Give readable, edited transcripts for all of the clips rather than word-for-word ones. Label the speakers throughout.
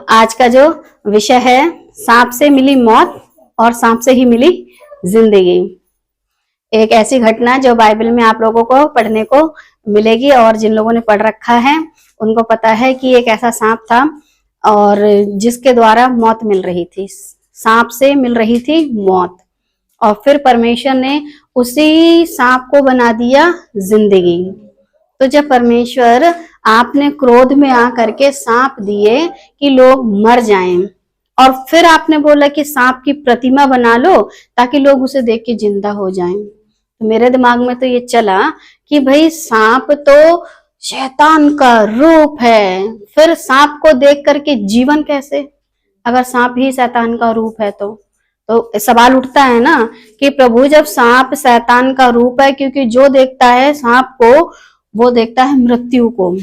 Speaker 1: आज का जो विषय है, सांप से मिली मौत और सांप से ही मिली जिंदगी। एक ऐसी घटना जो बाइबल में आप लोगों को पढ़ने को मिलेगी, और जिन लोगों ने पढ़ रखा है उनको पता है कि एक ऐसा सांप था और जिसके द्वारा मौत मिल रही थी, सांप से मिल रही थी मौत, और फिर परमेश्वर ने उसी सांप को बना दिया जिंदगी। तो जब परमेश्वर आपने क्रोध में आकर के सांप दिए कि लोग मर जाएं, और फिर आपने बोला कि सांप की प्रतिमा बना लो ताकि लोग उसे देख के जिंदा हो जाएं, तो मेरे दिमाग में तो ये चला कि भाई सांप तो शैतान का रूप है, फिर सांप को देख करके जीवन कैसे, अगर सांप ही शैतान का रूप है तो सवाल उठता है ना कि प्रभु जब सांप शैतान का रूप है, क्योंकि जो देखता है सांप को वो देखता है मृत्यु को।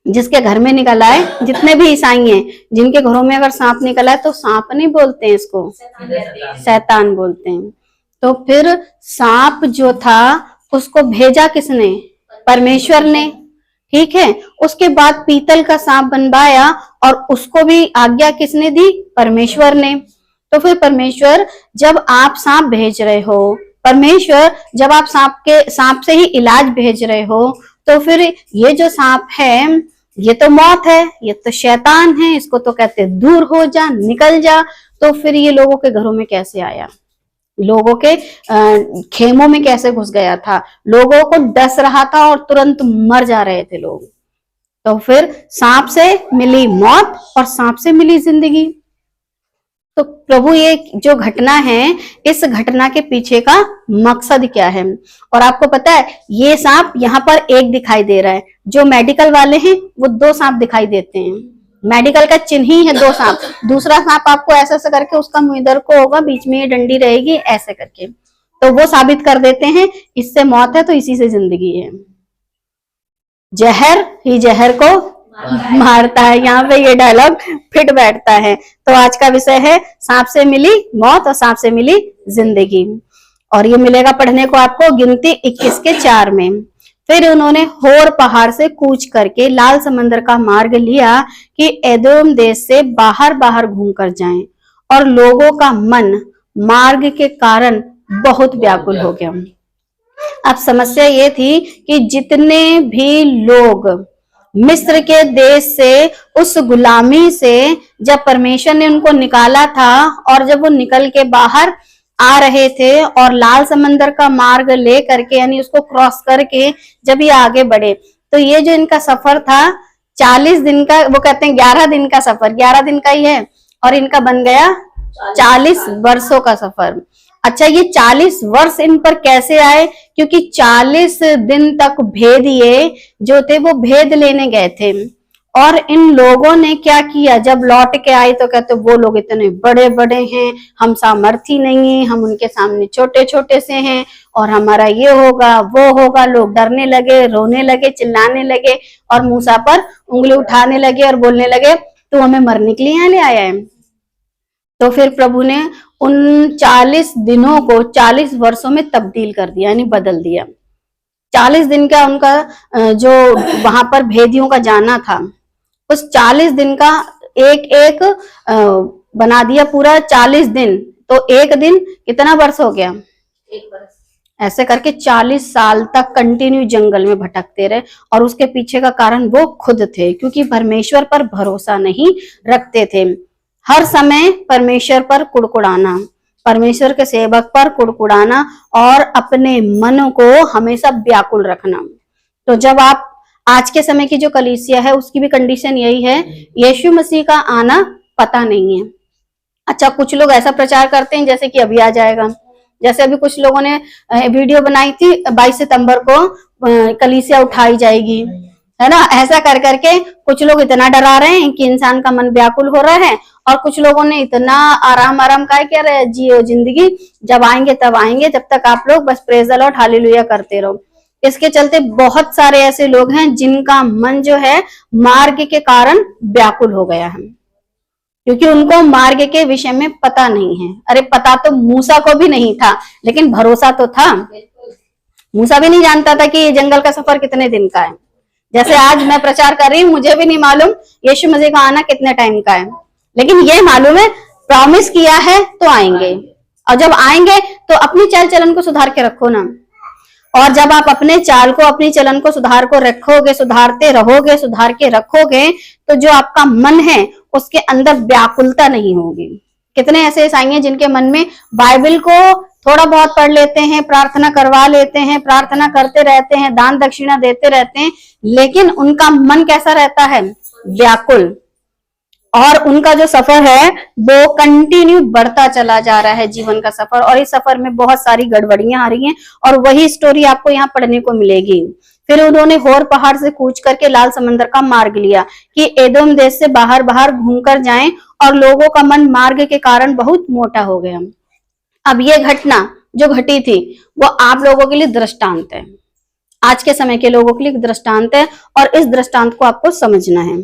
Speaker 1: जिसके घर में निकल आए, जितने भी ईसाई हैं जिनके घरों में अगर सांप निकला है तो सांप नहीं बोलते हैं, इसको शैतान बोलते हैं। तो फिर सांप जो था उसको भेजा किसने? परमेश्वर ने, ठीक है। उसके बाद पीतल का सांप बनवाया और उसको भी आज्ञा किसने दी? परमेश्वर ने। तो फिर परमेश्वर जब आप सांप भेज रहे हो, परमेश्वर जब आप सांप से ही इलाज भेज रहे हो, तो फिर ये जो सांप है ये तो मौत है, ये तो शैतान है, इसको तो कहते दूर हो जा, निकल जा। तो फिर ये लोगों के घरों में कैसे आया, लोगों के खेमों में कैसे घुस गया था, लोगों को डस रहा था और तुरंत मर जा रहे थे लोग। तो फिर सांप से मिली मौत और सांप से मिली जिंदगी। तो प्रभु ये जो घटना है, इस घटना के पीछे का मकसद क्या है? और आपको पता है ये सांप यहाँ पर एक दिखाई दे रहा है, जो मेडिकल वाले हैं वो दो सांप दिखाई देते हैं, मेडिकल का चिन्ह ही है दो सांप। दूसरा सांप आपको ऐसा ऐसा करके उसका मुंह इधर को होगा, बीच में ये डंडी रहेगी ऐसे करके, तो वो साबित कर देते हैं इससे मौत है तो इसी से जिंदगी है। जहर ही जहर को मारता है, यहाँ पे ये डायलॉग फिट बैठता है। तो आज का विषय है सांप से मिली मौत और सांप से मिली जिंदगी, और ये मिलेगा पढ़ने को आपको गिनती 21 के 4 में। फिर उन्होंने होर पहाड़ से कूच करके लाल समंदर का मार्ग लिया कि एदोम देश से बाहर बाहर घूम कर जाएं, और लोगों का मन मार्ग के कारण बहुत व्याकुल हो गया। अब समस्या ये थी कि जितने भी लोग मिस्र के देश से, उस गुलामी से जब परमेश्वर ने उनको निकाला था, और जब वो निकल के बाहर आ रहे थे और लाल समंदर का मार्ग ले करके, यानी उसको क्रॉस करके जब ये आगे बढ़े, तो ये जो इनका सफर था 40 दिन का, वो कहते हैं 11 दिन का सफर, 11 दिन का ही है, और इनका बन गया 40 वर्षों का सफर। अच्छा, ये 40 वर्ष इन पर कैसे आए? क्योंकि 40 दिन तक भेदिए जो थे वो भेद लेने गए थे, और इन लोगों ने क्या किया, जब लौट के आए तो कहते वो लोग इतने बड़े बड़े हैं, हम सामर्थी नहीं है, हम उनके सामने छोटे छोटे से हैं, और हमारा ये होगा वो होगा। लोग डरने लगे, रोने लगे, चिल्लाने लगे, और मूसा पर उंगली उठाने लगे और बोलने लगे तू हमें मरने के लिए यहाँ ले आया है। तो फिर प्रभु ने उन 40 दिनों को 40 वर्षों में तब्दील कर दिया, यानी बदल दिया। 40 दिन का उनका जो वहां पर भेदियों का जाना था, उस 40 दिन का एक एक बना दिया पूरा 40 दिन। तो एक दिन कितना वर्ष हो गया?
Speaker 2: 1 वर्ष।
Speaker 1: ऐसे करके 40 साल तक कंटिन्यू जंगल में भटकते रहे, और उसके पीछे का कारण वो खुद थे, क्योंकि परमेश्वर पर भरोसा नहीं रखते थे। हर समय परमेश्वर पर कुड़कुड़ाना, परमेश्वर के सेवक पर कुड़कुड़ाना, और अपने मन को हमेशा व्याकुल रखना। तो जब आप आज के समय की जो कलीसिया है उसकी भी कंडीशन यही है, यीशु मसीह का आना पता नहीं है। अच्छा, कुछ लोग ऐसा प्रचार करते हैं जैसे कि अभी आ जाएगा, जैसे अभी कुछ लोगों ने वीडियो बनाई थी 22 सितंबर को कलीसिया उठाई जाएगी, है ना, ऐसा कर करके कुछ लोग इतना डरा रहे हैं कि इंसान का मन व्याकुल हो रहा है, और कुछ लोगों ने इतना आराम आराम का कह रहे हैं जियो जिंदगी, जब आएंगे तब आएंगे, जब तक आप लोग बस प्रेज द लॉर्ड हालेलुया करते रहो। इसके चलते बहुत सारे ऐसे लोग हैं जिनका मन जो है मार्ग के कारण व्याकुल हो गया है, क्योंकि उनको मार्ग के विषय में पता नहीं है। अरे पता तो मूसा को भी नहीं था, लेकिन भरोसा तो था। मूसा भी नहीं जानता था कि ये जंगल का सफर कितने दिन का है, जैसे आज मैं प्रचार कर रही हूँ, मुझे भी नहीं मालूम यीशु मसीह का आना कितने टाइम का है, लेकिन ये मालूम है प्रॉमिस किया है तो आएंगे। और जब आएंगे तो अपनी चाल चलन को सुधार के रखो ना। और जब आप अपने चाल को, अपनी चलन को सुधार को रखोगे, सुधारते रहोगे, सुधार के रखोगे, तो जो आपका मन है उसके अंदर व्याकुलता नहीं होगी। कितने ऐसे ईसाई हैं जिनके मन में बाइबल को थोड़ा बहुत पढ़ लेते हैं, प्रार्थना करवा लेते हैं, प्रार्थना करते रहते हैं, दान दक्षिणा देते रहते हैं, लेकिन उनका मन कैसा रहता है? व्याकुल। और उनका जो सफर है वो कंटिन्यू बढ़ता चला जा रहा है, जीवन का सफर। और इस सफर में बहुत सारी गड़बड़ियां आ रही हैं और वही स्टोरी आपको यहाँ पढ़ने को मिलेगी। फिर उन्होंने होर पहाड़ से कूच करके लाल समंदर का मार्ग लिया कि एदोम देश से बाहर बाहर घूमकर जाएं, और लोगों का मन मार्ग के कारण बहुत मोटा हो गया। अब ये घटना जो घटी थी वो आप लोगों के लिए दृष्टांत है, आज के समय के लोगों के लिए दृष्टांत है, और इस दृष्टांत को आपको समझना है।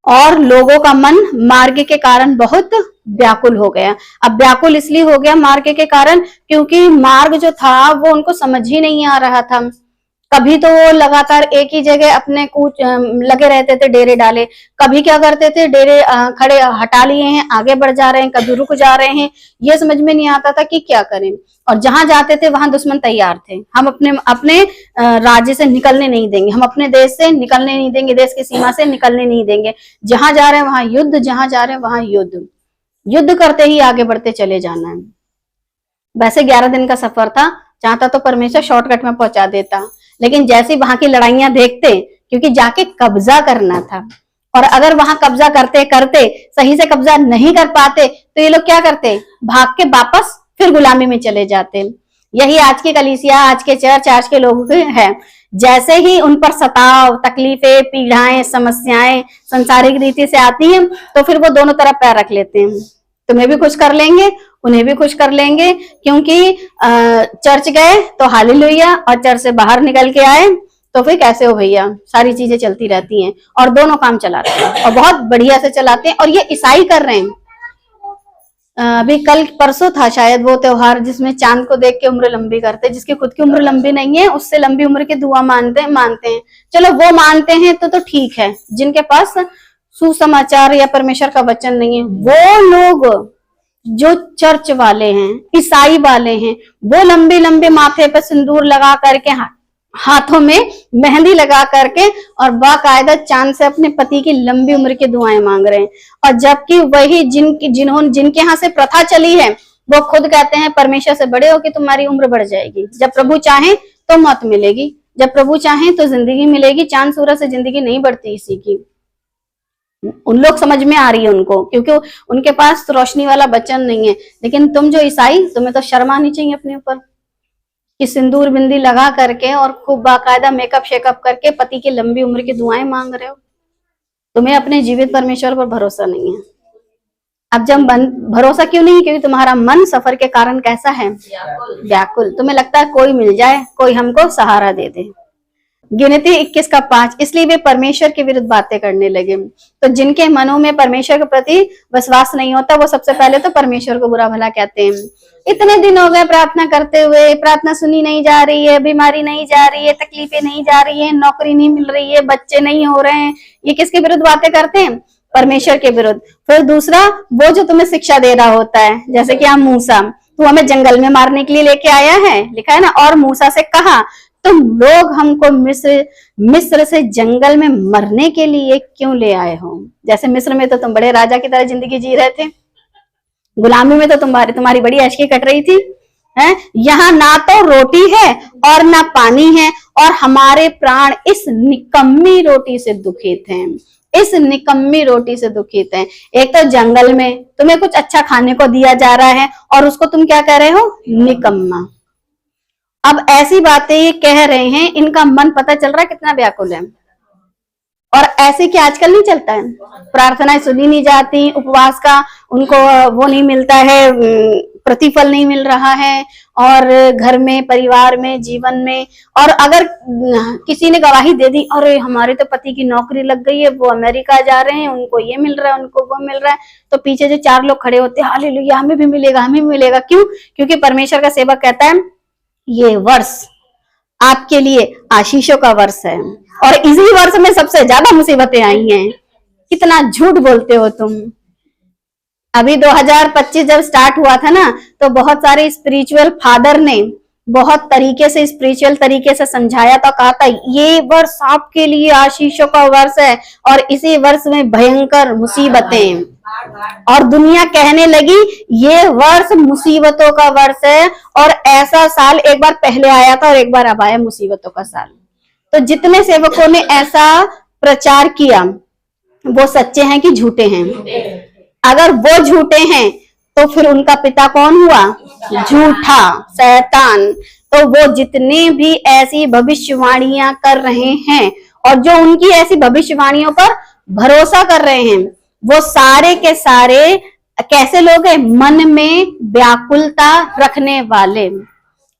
Speaker 1: और लोगों का मन मार्ग के कारण बहुत व्याकुल हो गया। अब व्याकुल इसलिए हो गया मार्ग के कारण क्योंकि मार्ग जो था वो उनको समझ ही नहीं आ रहा था। कभी तो वो लगातार एक ही जगह अपने कूच लगे रहते थे, डेरे डाले, कभी क्या करते थे डेरे खड़े हटा लिए हैं, आगे बढ़ जा रहे हैं, कभी रुक जा रहे हैं, ये समझ में नहीं आता था कि क्या करें। और जहां जाते थे वहां दुश्मन तैयार थे, हम अपने राज्य से निकलने नहीं देंगे, हम अपने देश से निकलने नहीं देंगे, देश की सीमा से निकलने नहीं देंगे, जहां जा रहे हैं वहां युद्ध, जहां जा रहे हैं वहां युद्ध, युद्ध करते ही आगे बढ़ते चले जाना है। वैसे 11 दिन का सफर था, चाहता तो परमेश्वर शॉर्टकट में पहुंचा देता, लेकिन जैसी वहां की लड़ाइयां देखते, क्योंकि जाके कब्जा करना था, और अगर वहां कब्जा करते करते सही से कब्जा नहीं कर पाते तो ये लोग क्या करते? भाग के वापस फिर गुलामी में चले जाते। यही आज की कलीसिया, आज के चर्च, आज के लोग है। जैसे ही उन पर सताव, तकलीफें, पीड़ाएं, समस्याएं संसारिक रीति से आती हैं तो फिर वो दोनों तरफ पैर रख लेते हैं, तुम्हें भी खुश कर लेंगे, उन्हें भी खुश कर लेंगे, क्योंकि चर्च गए तो हालेलुया, और चर्च से बाहर निकल के आए तो फिर कैसे हो भैया, सारी चीजें चलती रहती हैं और दोनों काम चलाते हैं और बहुत बढ़िया से चलाते हैं। और ये ईसाई कर रहे हैं। अभी कल परसों था शायद वो त्योहार जिसमें चांद को देख के उम्र लंबी करते, जिसकी खुद की उम्र लंबी नहीं है उससे लंबी उम्र की दुआ मानते हैं। चलो वो मानते हैं तो ठीक है। जिनके पास सुसमाचार या परमेश्वर का वचन नहीं है, वो लोग जो चर्च वाले हैं, ईसाई वाले हैं, वो लंबे लंबे माथे पे सिंदूर लगा करके, हाथों में मेहंदी लगा करके और बाकायदा चांद से अपने पति की लंबी उम्र की दुआएं मांग रहे हैं। और जबकि वही जिनके यहाँ से प्रथा चली है वो खुद कहते हैं परमेश्वर से बड़े हो कि तुम्हारी उम्र बढ़ जाएगी, जब प्रभु चाहे तो मौत मिलेगी, जब प्रभु चाहे तो जिंदगी मिलेगी, चांद सूरज से जिंदगी नहीं बढ़ती इसी की। उन लोग समझ में आ रही है उनको, क्योंकि उनके पास रोशनी वाला वचन नहीं है। लेकिन तुम जो ईसाई, तुम्हें तो शर्म आनी चाहिए अपने ऊपर कि सिंदूर बिंदी लगा करके और खूब बाकायदा मेकअप शेकअप करके पति की लंबी उम्र की दुआएं मांग रहे हो। तुम्हें अपने जीवित परमेश्वर पर भरोसा नहीं है। अब जब भरोसा क्यों नहीं? क्योंकि तुम्हारा मन सफर के कारण कैसा है? व्याकुल। तुम्हें लगता है कोई मिल जाए, कोई हमको सहारा दे दे। गिनती 21 का 5, इसलिए वे परमेश्वर के विरुद्ध बातें करने लगे। तो जिनके मनों में परमेश्वर के प्रति विश्वास नहीं होता वो सबसे पहले तो परमेश्वर को बुरा भला कहते हैं। इतने दिन हो गए प्रार्थना करते हुए, प्रार्थना सुनी नहीं जा रही है, बीमारी नहीं जा रही है, तकलीफें नहीं जा रही है, नौकरी नहीं मिल रही है, बच्चे नहीं हो रहे हैं। ये किसके विरुद्ध बातें करते हैं? परमेश्वर के विरुद्ध। फिर दूसरा, वो जो तुम्हें शिक्षा दे रहा होता है, जैसे कि हम मूसा, तू हमें जंगल में मारने के लिए लेके आया है, लिखा है ना, और मूसा से कहा तुम लोग हमको मिस्र से जंगल में मरने के लिए क्यों ले आए हो? जैसे मिस्र में तो तुम बड़े राजा की तरह जिंदगी जी रहे थे, गुलामी में तो तुम्हारी बड़ी ऐशकी कट रही थी, है? यहाँ ना तो रोटी है और ना पानी है, और हमारे प्राण इस निकम्मी रोटी से दुखित हैं, इस निकम्मी रोटी से दुखित हैं। एक तो जंगल में तुम्हें कुछ अच्छा खाने को दिया जा रहा है और उसको तुम क्या कह रहे हो? निकम्मा। अब ऐसी बातें ये कह रहे हैं, इनका मन पता चल रहा है कितना व्याकुल है। और ऐसे कि आजकल नहीं चलता है, प्रार्थनाएं सुनी नहीं जाती, उपवास का उनको वो नहीं मिलता है, प्रतिफल नहीं मिल रहा है, और घर में, परिवार में, जीवन में, और अगर किसी ने गवाही दे दी, अरे हमारे तो पति की नौकरी लग गई है, वो अमेरिका जा रहे हैं, उनको ये मिल रहा है, उनको वो मिल रहा है, तो पीछे जो 4 लोग खड़े होते हैं, हालेलुया हमें भी मिलेगा, हमें भी मिलेगा। क्यों? क्योंकि परमेश्वर का सेवक कहता है ये वर्ष आपके लिए आशीषों का वर्ष है। और इसी वर्ष में सबसे ज्यादा मुसीबतें आई हैं। कितना झूठ बोलते हो तुम। अभी 2025 जब स्टार्ट हुआ था ना, तो बहुत सारे स्पिरिचुअल फादर ने बहुत तरीके से, स्पिरिचुअल तरीके से समझाया था, कहा था ये वर्ष आपके लिए आशीषों का वर्ष है और इसी वर्ष में भयंकर मुसीबतें। और दुनिया कहने लगी ये वर्ष मुसीबतों का वर्ष है, और ऐसा साल एक बार पहले आया था और एक बार अब आया मुसीबतों का साल। तो जितने सेवकों ने ऐसा प्रचार किया वो सच्चे हैं कि झूठे हैं? अगर वो झूठे हैं तो फिर उनका पिता कौन हुआ? झूठा, शैतान। तो वो जितने भी ऐसी भविष्यवाणियां कर रहे हैं और जो उनकी ऐसी भविष्यवाणियों पर भरोसा कर रहे हैं, वो सारे के सारे कैसे लोग हैं? मन में व्याकुलता रखने वाले,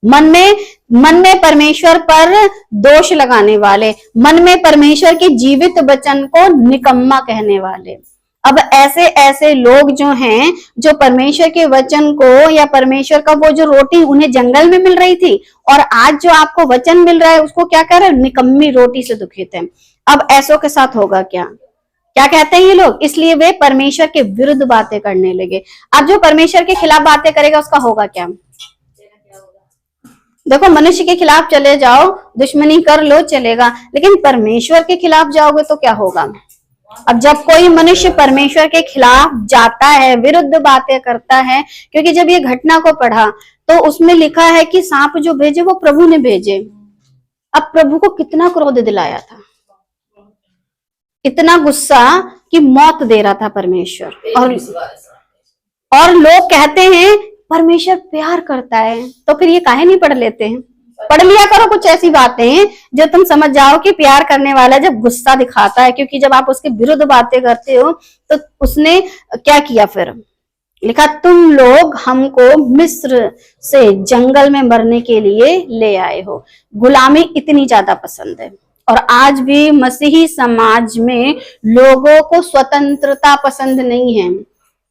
Speaker 1: मन में परमेश्वर पर दोष लगाने वाले, मन में परमेश्वर के जीवित वचन को निकम्मा कहने वाले। अब ऐसे ऐसे लोग जो हैं, जो परमेश्वर के वचन को या परमेश्वर का वो जो रोटी उन्हें जंगल में मिल रही थी और आज जो आपको वचन मिल रहा है उसको क्या कह रहे हैं? निकम्मी रोटी से दुखित है। अब ऐसों के साथ होगा क्या? क्या कहते हैं ये लोग? इसलिए वे परमेश्वर के विरुद्ध बातें करने लगे। अब जो परमेश्वर के खिलाफ बातें करेगा उसका होगा क्या? देखो, मनुष्य के खिलाफ चले जाओ, दुश्मनी कर लो, चलेगा, लेकिन परमेश्वर के खिलाफ जाओगे तो क्या होगा? अब जब कोई मनुष्य परमेश्वर के खिलाफ जाता है, विरुद्ध बातें करता है, क्योंकि जब ये घटना को पढ़ा तो उसमें लिखा है कि सांप जो भेजे वो प्रभु ने भेजे। अब प्रभु को कितना क्रोध दिलाया था, इतना गुस्सा कि मौत दे रहा था परमेश्वर। और लोग कहते हैं परमेश्वर प्यार करता है, तो फिर ये काहे नहीं पढ़ लेते हैं? पढ़ लिया करो कुछ ऐसी बातें जो तुम समझ जाओ कि प्यार करने वाला जब गुस्सा दिखाता है, क्योंकि जब आप उसके विरुद्ध बातें करते हो तो उसने क्या किया? फिर लिखा, तुम लोग हमको मिस्र से जंगल में मरने के लिए ले आए हो। गुलामी इतनी ज्यादा पसंद है, और आज भी मसीही समाज में लोगों को स्वतंत्रता पसंद नहीं है।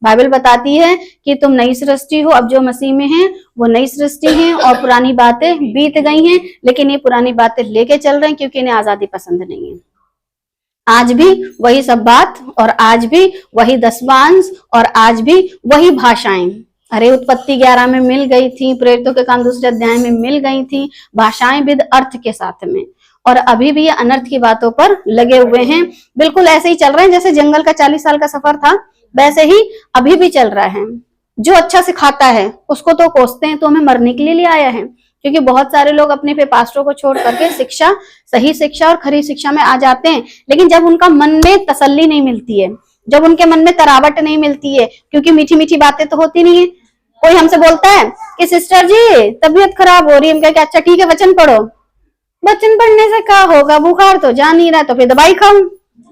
Speaker 1: बाइबल बताती है कि तुम नई सृष्टि हो। अब जो मसीह में हैं वो नई सृष्टि हैं और पुरानी बातें बीत गई हैं, लेकिन ये पुरानी बातें लेके चल रहे हैं क्योंकि इन्हें आजादी पसंद नहीं है। आज भी वही सब बात, और आज भी वही दसवांश, और आज भी वही भाषाएं। अरे उत्पत्ति 11 में मिल गई थी, प्रेरितों के काम 2 अध्याय में मिल गई थी, भाषाएं विद अर्थ के साथ में, और अभी भी ये अनर्थ की बातों पर लगे हुए हैं। बिल्कुल ऐसे ही चल रहे हैं जैसे जंगल का 40 साल का सफर था, वैसे ही अभी भी चल रहा है। जो अच्छा सिखाता है उसको तो कोसते हैं, तो हमें मरने के लिए आया है। क्योंकि बहुत सारे लोग अपने पे पास्टरों को छोड़ करके शिक्षा, सही शिक्षा और खरी शिक्षा में आ जाते हैं, लेकिन जब उनका मन में तसल्ली नहीं मिलती है, जब उनके मन में तरावट नहीं मिलती है, क्योंकि मीठी मीठी बातें तो होती नहीं है। कोई हमसे बोलता है कि सिस्टर जी तबीयत खराब हो रही है, हम कहते अच्छा ठीक है वचन पढ़ो। वचन पढ़ने से क्या होगा? बुखार तो जा नहीं रहा, तो फिर दवाई खाओ।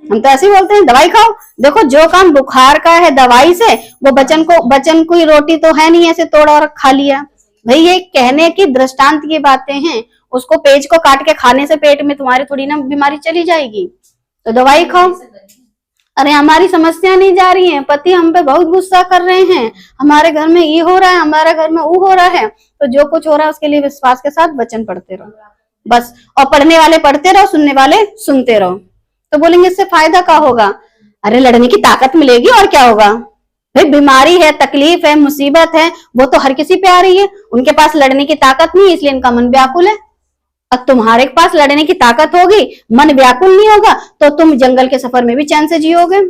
Speaker 1: हम तो ऐसे ही बोलते हैं दवाई खाओ। देखो, जो काम बुखार का है दवाई से, वो बचन कोई रोटी तो है नहीं ऐसे तोड़ा और खा लिया। भाई ये कहने की दृष्टांत की बातें हैं, उसको पेज को काट के खाने से पेट में तुम्हारी थोड़ी ना बीमारी चली जाएगी, तो दवाई खाओ। अरे हमारी समस्या नहीं जा रही है, पति हम पे बहुत गुस्सा कर रहे हैं, हमारे घर में ये हो रहा है, हमारे घर में वो हो रहा है, तो जो कुछ हो रहा है उसके लिए विश्वास के साथ वचन पढ़ते रहो बस। और पढ़ने वाले पढ़ते रहो, सुनने वाले सुनते रहो। तो बोलेंगे इससे फायदा क्या होगा? अरे लड़ने की ताकत मिलेगी, और क्या होगा? भाई बीमारी है, तकलीफ है, मुसीबत है, वो तो हर किसी पे आ रही है। उनके पास लड़ने की ताकत नहीं, इसलिए इनका मन व्याकुल है। अब तुम्हारे पास लड़ने की ताकत होगी, मन व्याकुल नहीं होगा, तो तुम जंगल के सफर में भी चैन से जियोगे।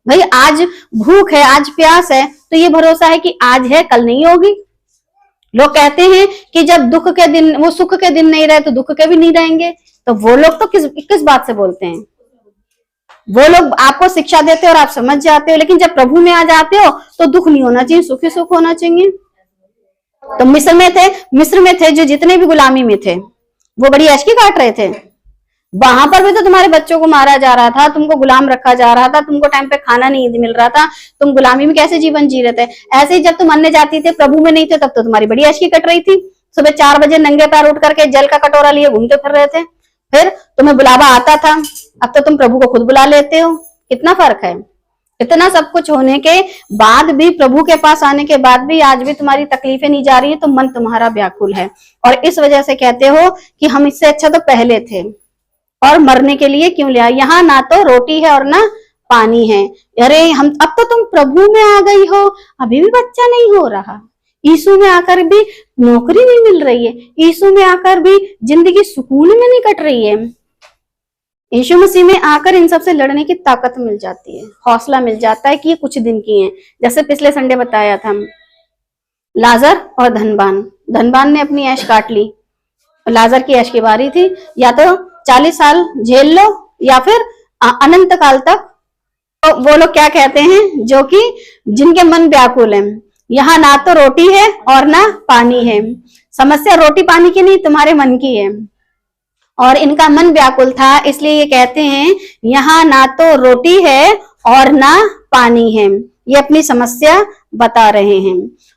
Speaker 1: भाई आज भूख है, आज प्यास है, तो ये भरोसा है कि आज है कल नहीं होगी। लोग कहते हैं कि जब दुख के दिन, वो सुख के दिन नहीं रहे तो दुख के भी नहीं रहेंगे। तो वो लोग तो किस बात से बोलते हैं? वो लोग आपको शिक्षा देते हो और आप समझ जाते हो, लेकिन जब प्रभु में आ जाते हो तो दुख नहीं होना चाहिए, सुख ही सुख होना चाहिए। तो मिस्र में थे जो जितने भी गुलामी में थे, वो बड़ी ऐशकी काट रहे थे। वहां पर भी तो तुम्हारे बच्चों को मारा जा रहा था, तुमको गुलाम रखा जा रहा था, तुमको टाइम पे खाना नहीं मिल रहा था, तुम गुलामी में कैसे जीवन जी रहे थे। ऐसे ही जब तुम अन्य जाति थे, प्रभु में नहीं थे, तब तो तुम्हारी बड़ी ऐशकी कट रही थी। सुबह 4 बजे नंगे पैर उठ करके जल का कटोरा लिए घूमते फिर रहे थे, फिर तुम्हें बुलावा आता था। अब तो तुम प्रभु को खुद बुला लेते हो, कितना फर्क है। इतना सब कुछ होने के बाद भी, प्रभु के पास आने के बाद भी आज भी तुम्हारी तकलीफें नहीं जा रही है, तो मन तुम्हारा व्याकुल है। और इस वजह से कहते हो कि हम इससे अच्छा तो पहले थे और मरने के लिए क्यों लिया। यहाँ ना तो रोटी है और ना पानी है। अरे हम, अब तो तुम प्रभु में आ गई हो, अभी भी बच्चा नहीं हो रहा। यीशु में आकर भी नौकरी नहीं मिल रही है, यीशु में आकर भी जिंदगी सुकून में नहीं कट रही है। यीशु मसीह में आकर इन सबसे लड़ने की ताकत मिल जाती है, हौसला मिल जाता है कि ये कुछ दिन की है। जैसे पिछले संडे बताया था, लाजर और धनवान ने अपनी ऐश काट ली। लाजर की ऐश की बारी थी, या तो 40 साल झेल लो या फिर अनंत काल तक। तो वो लोग क्या कहते हैं, जो कि जिनके मन व्याकुल है। यहाँ ना तो रोटी है और ना पानी है। समस्या रोटी पानी की नहीं, तुम्हारे मन की है। और इनका मन व्याकुल था, इसलिए ये कहते हैं यहाँ ना तो रोटी है और ना पानी है। ये अपनी समस्या बता रहे हैं।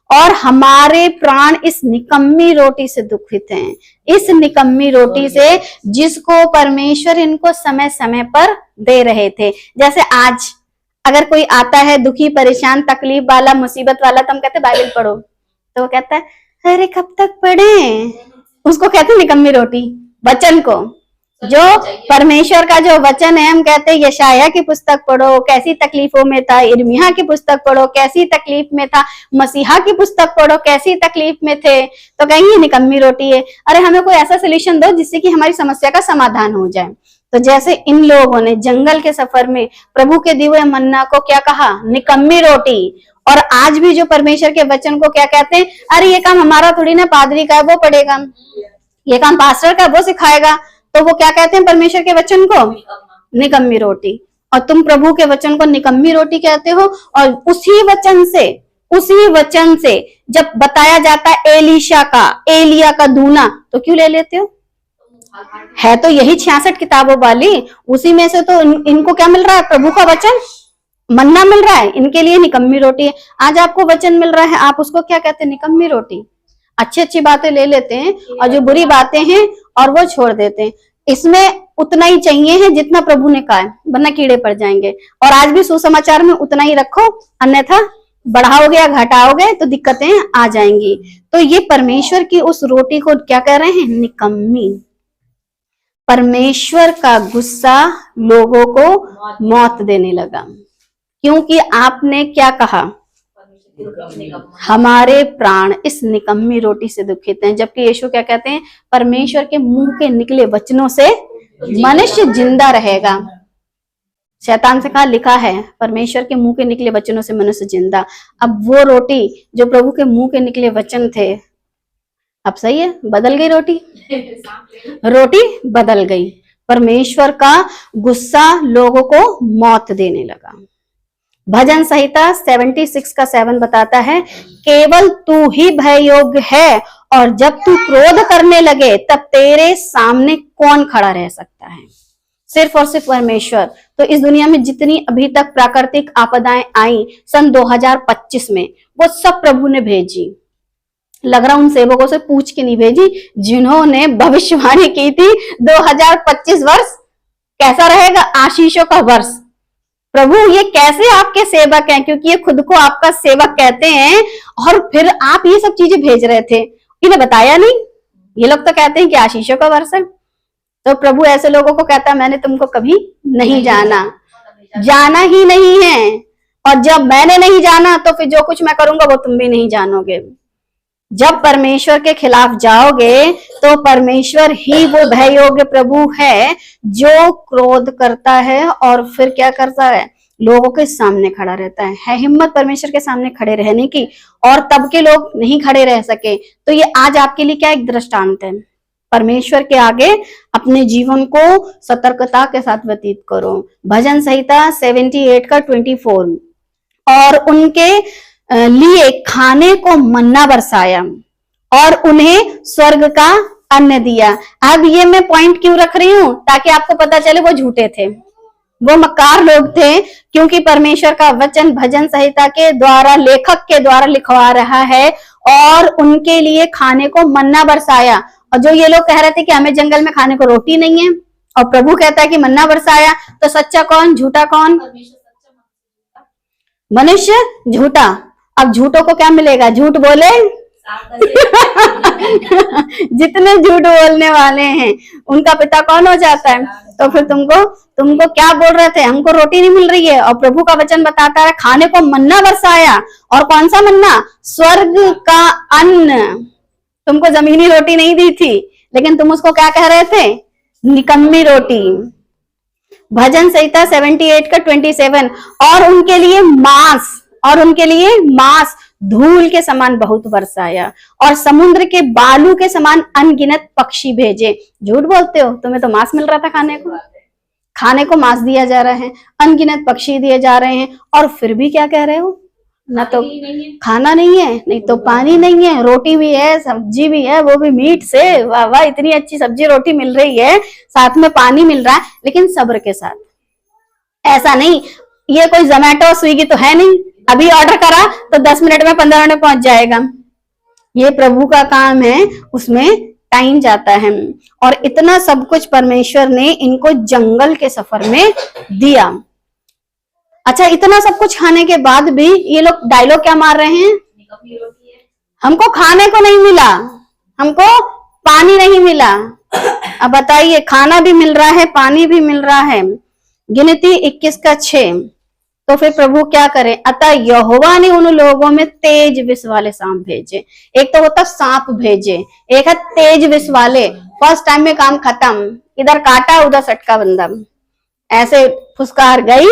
Speaker 1: और हमारे प्राण इस निकम्मी रोटी से दुखित हैं, इस निकम्मी रोटी से जिसको परमेश्वर इनको समय समय पर दे रहे थे। जैसे आज अगर कोई आता है दुखी, परेशान, तकलीफ वाला, मुसीबत वाला, तो हम कहते बाइबल पढ़ो, तो वो कहता है अरे कब तक पढ़े। उसको कहते निकम्मी रोटी। वचन को, जो परमेश्वर का जो वचन है, हम कहते हैं यशाया की पुस्तक पढ़ो, कैसी तकलीफों में था। इर्मिया की पुस्तक पढ़ो, कैसी तकलीफ में था। मसीहा की पुस्तक पढ़ो, कैसी तकलीफ में थे। तो कहेंगे निकम्मी रोटी है। अरे हमें कोई ऐसा सोल्यूशन दो जिससे कि हमारी समस्या का समाधान हो जाए। तो जैसे इन लोगों ने जंगल के सफर में प्रभु के दिए हुए मन्ना को क्या कहा, निकम्मी रोटी। और आज भी जो परमेश्वर के वचन को क्या कहते हैं, अरे ये काम हमारा थोड़ी ना, पादरी का है वो पढ़ेगा, ये काम पास्टर का वो सिखाएगा। तो वो क्या कहते हैं परमेश्वर के वचन को, निकम्मी रोटी। और तुम प्रभु के वचन को निकम्मी रोटी कहते हो। और उसी वचन से जब बताया जाता है एलिया का दूना, तो क्यों ले लेते हो। है तो यही 66 किताबों वाली, उसी में से तो इनको क्या मिल रहा है, प्रभु का वचन, मन्ना मिल रहा है। इनके लिए निकम्मी रोटी है। आज आपको वचन मिल रहा है, आप उसको क्या कहते हैं, निकम्मी रोटी। अच्छी अच्छी बातें ले लेते हैं और जो बुरी बातें हैं और वो छोड़ देते हैं। इसमें उतना ही चाहिए है जितना प्रभु ने कहा है, वरना कीड़े पड़ जाएंगे। और आज भी सुसमाचार में उतना ही रखो, अन्यथा बढ़ाओगे या घटाओगे तो दिक्कतें आ जाएंगी। तो ये परमेश्वर की उस रोटी को क्या कह रहे हैं, निकम्मी। परमेश्वर का गुस्सा लोगों को मौत देने लगा, क्योंकि आपने क्या कहा, हमारे प्राण इस निकम्मी रोटी से दुखित हैं। जबकि यीशु क्या कहते हैं, परमेश्वर के मुंह के निकले वचनों से मनुष्य जिंदा रहेगा। शैतान से कहा, लिखा है परमेश्वर के मुंह के निकले वचनों से मनुष्य जिंदा। अब वो रोटी जो प्रभु के मुंह के निकले वचन थे, अब सही है, बदल गई रोटी बदल गई। परमेश्वर का गुस्सा लोगों को मौत देने लगा। भजन संहिता 76 का 7 बताता है, केवल तू ही भय योग्य है, और जब तू क्रोध करने लगे तब तेरे सामने कौन खड़ा रह सकता है। सिर्फ और सिर्फ परमेश्वर। तो इस दुनिया में जितनी अभी तक प्राकृतिक आपदाएं आई सन 2025 में, वो सब प्रभु ने भेजी। लग रहा उन सेवकों से पूछ के नहीं भेजी जिन्होंने भविष्यवाणी की थी 2025 वर्ष कैसा रहेगा, आशीषों का वर्ष। प्रभु ये कैसे आपके सेवक हैं, क्योंकि ये खुद को आपका सेवक कहते हैं, और फिर आप ये सब चीजें भेज रहे थे, इन्हें बताया नहीं। ये लोग तो कहते हैं कि आशीषों का वर्ष है। तो प्रभु ऐसे लोगों को कहता है, मैंने तुमको कभी नहीं जाना ही नहीं है। और जब मैंने नहीं जाना तो फिर जो कुछ मैं करूंगा वो तुम भी नहीं जानोगे। जब परमेश्वर के खिलाफ जाओगे तो परमेश्वर ही वो भय योग्य प्रभु है जो क्रोध करता है और फिर क्या करता है, लोगों के सामने खड़ा रहता है हिम्मत परमेश्वर के सामने खड़े रहने की, और तब के लोग नहीं खड़े रह सके। तो ये आज आपके लिए क्या एक दृष्टांत है, परमेश्वर के आगे अपने जीवन को सतर्कता के साथ व्यतीत करो। भजन संहिता 78 का 24, और उनके लिए खाने को मन्ना बरसाया और उन्हें स्वर्ग का अन्न दिया। अब ये मैं पॉइंट क्यों रख रही हूं, ताकि आपको पता चले वो झूठे थे, वो मक्कार लोग थे, क्योंकि परमेश्वर का वचन भजन संहिता के द्वारा, लेखक के द्वारा लिखवा रहा है, और उनके लिए खाने को मन्ना बरसाया। और जो ये लोग कह रहे थे कि हमें जंगल में खाने को रोटी नहीं है, और प्रभु कहता है कि मन्ना बरसाया, तो सच्चा कौन झूठा कौन, मनुष्य झूठा। अब झूठों को क्या मिलेगा? झूठ बोले जितने झूठ बोलने वाले हैं उनका पिता कौन हो जाता है? तो फिर तुमको क्या बोल रहे थे? हमको रोटी नहीं मिल रही है, और प्रभु का वचन बताता है खाने को मन्ना बरसाया। और कौन सा मन्ना? स्वर्ग का अन्न। तुमको जमीनी रोटी नहीं दी थी, लेकिन तुम उसको क्या कह रहे थे? निकम्मी रोटी। भजन संहिता 78 का 27, और उनके लिए मांस धूल के समान बहुत बरसाया, और समुद्र के बालू के समान अनगिनत पक्षी भेजे। झूठ बोलते हो, तुम्हें तो मांस मिल रहा था, खाने को मांस दिया जा रहा है, अनगिनत पक्षी दिए जा रहे हैं, और फिर भी क्या कह रहे हो? ना तो खाना नहीं है, नहीं तो पानी नहीं है, रोटी भी है, सब्जी भी है, वो भी मीट से। वाह वाह, इतनी अच्छी सब्जी रोटी मिल रही है, साथ में पानी मिल रहा है, लेकिन सब्र के साथ। ऐसा नहीं, ये कोई जोमेटो स्विगी तो है नहीं, अभी ऑर्डर करा तो 10 मिनट में 15 मिनट में पहुंच जाएगा। ये प्रभु का काम है, उसमें टाइम जाता है। और इतना सब कुछ परमेश्वर ने इनको जंगल के सफर में दिया। अच्छा, इतना सब कुछ खाने के बाद भी ये लोग डायलॉग क्या मार रहे हैं? हमको खाने को नहीं मिला, हमको पानी नहीं मिला। अब बताइए, खाना भी मिल रहा है, पानी भी मिल रहा है। गिनती 21 का 6। तो फिर प्रभु क्या करे? अतः यहोवा ने उन लोगों में तेज विष वाले सांप भेजे। एक तो होता सांप भेजे, एक है तेज विष वाले। फर्स्ट टाइम में काम खत्म, इधर काटा उधर सटका बंदा, ऐसे फुसकार गई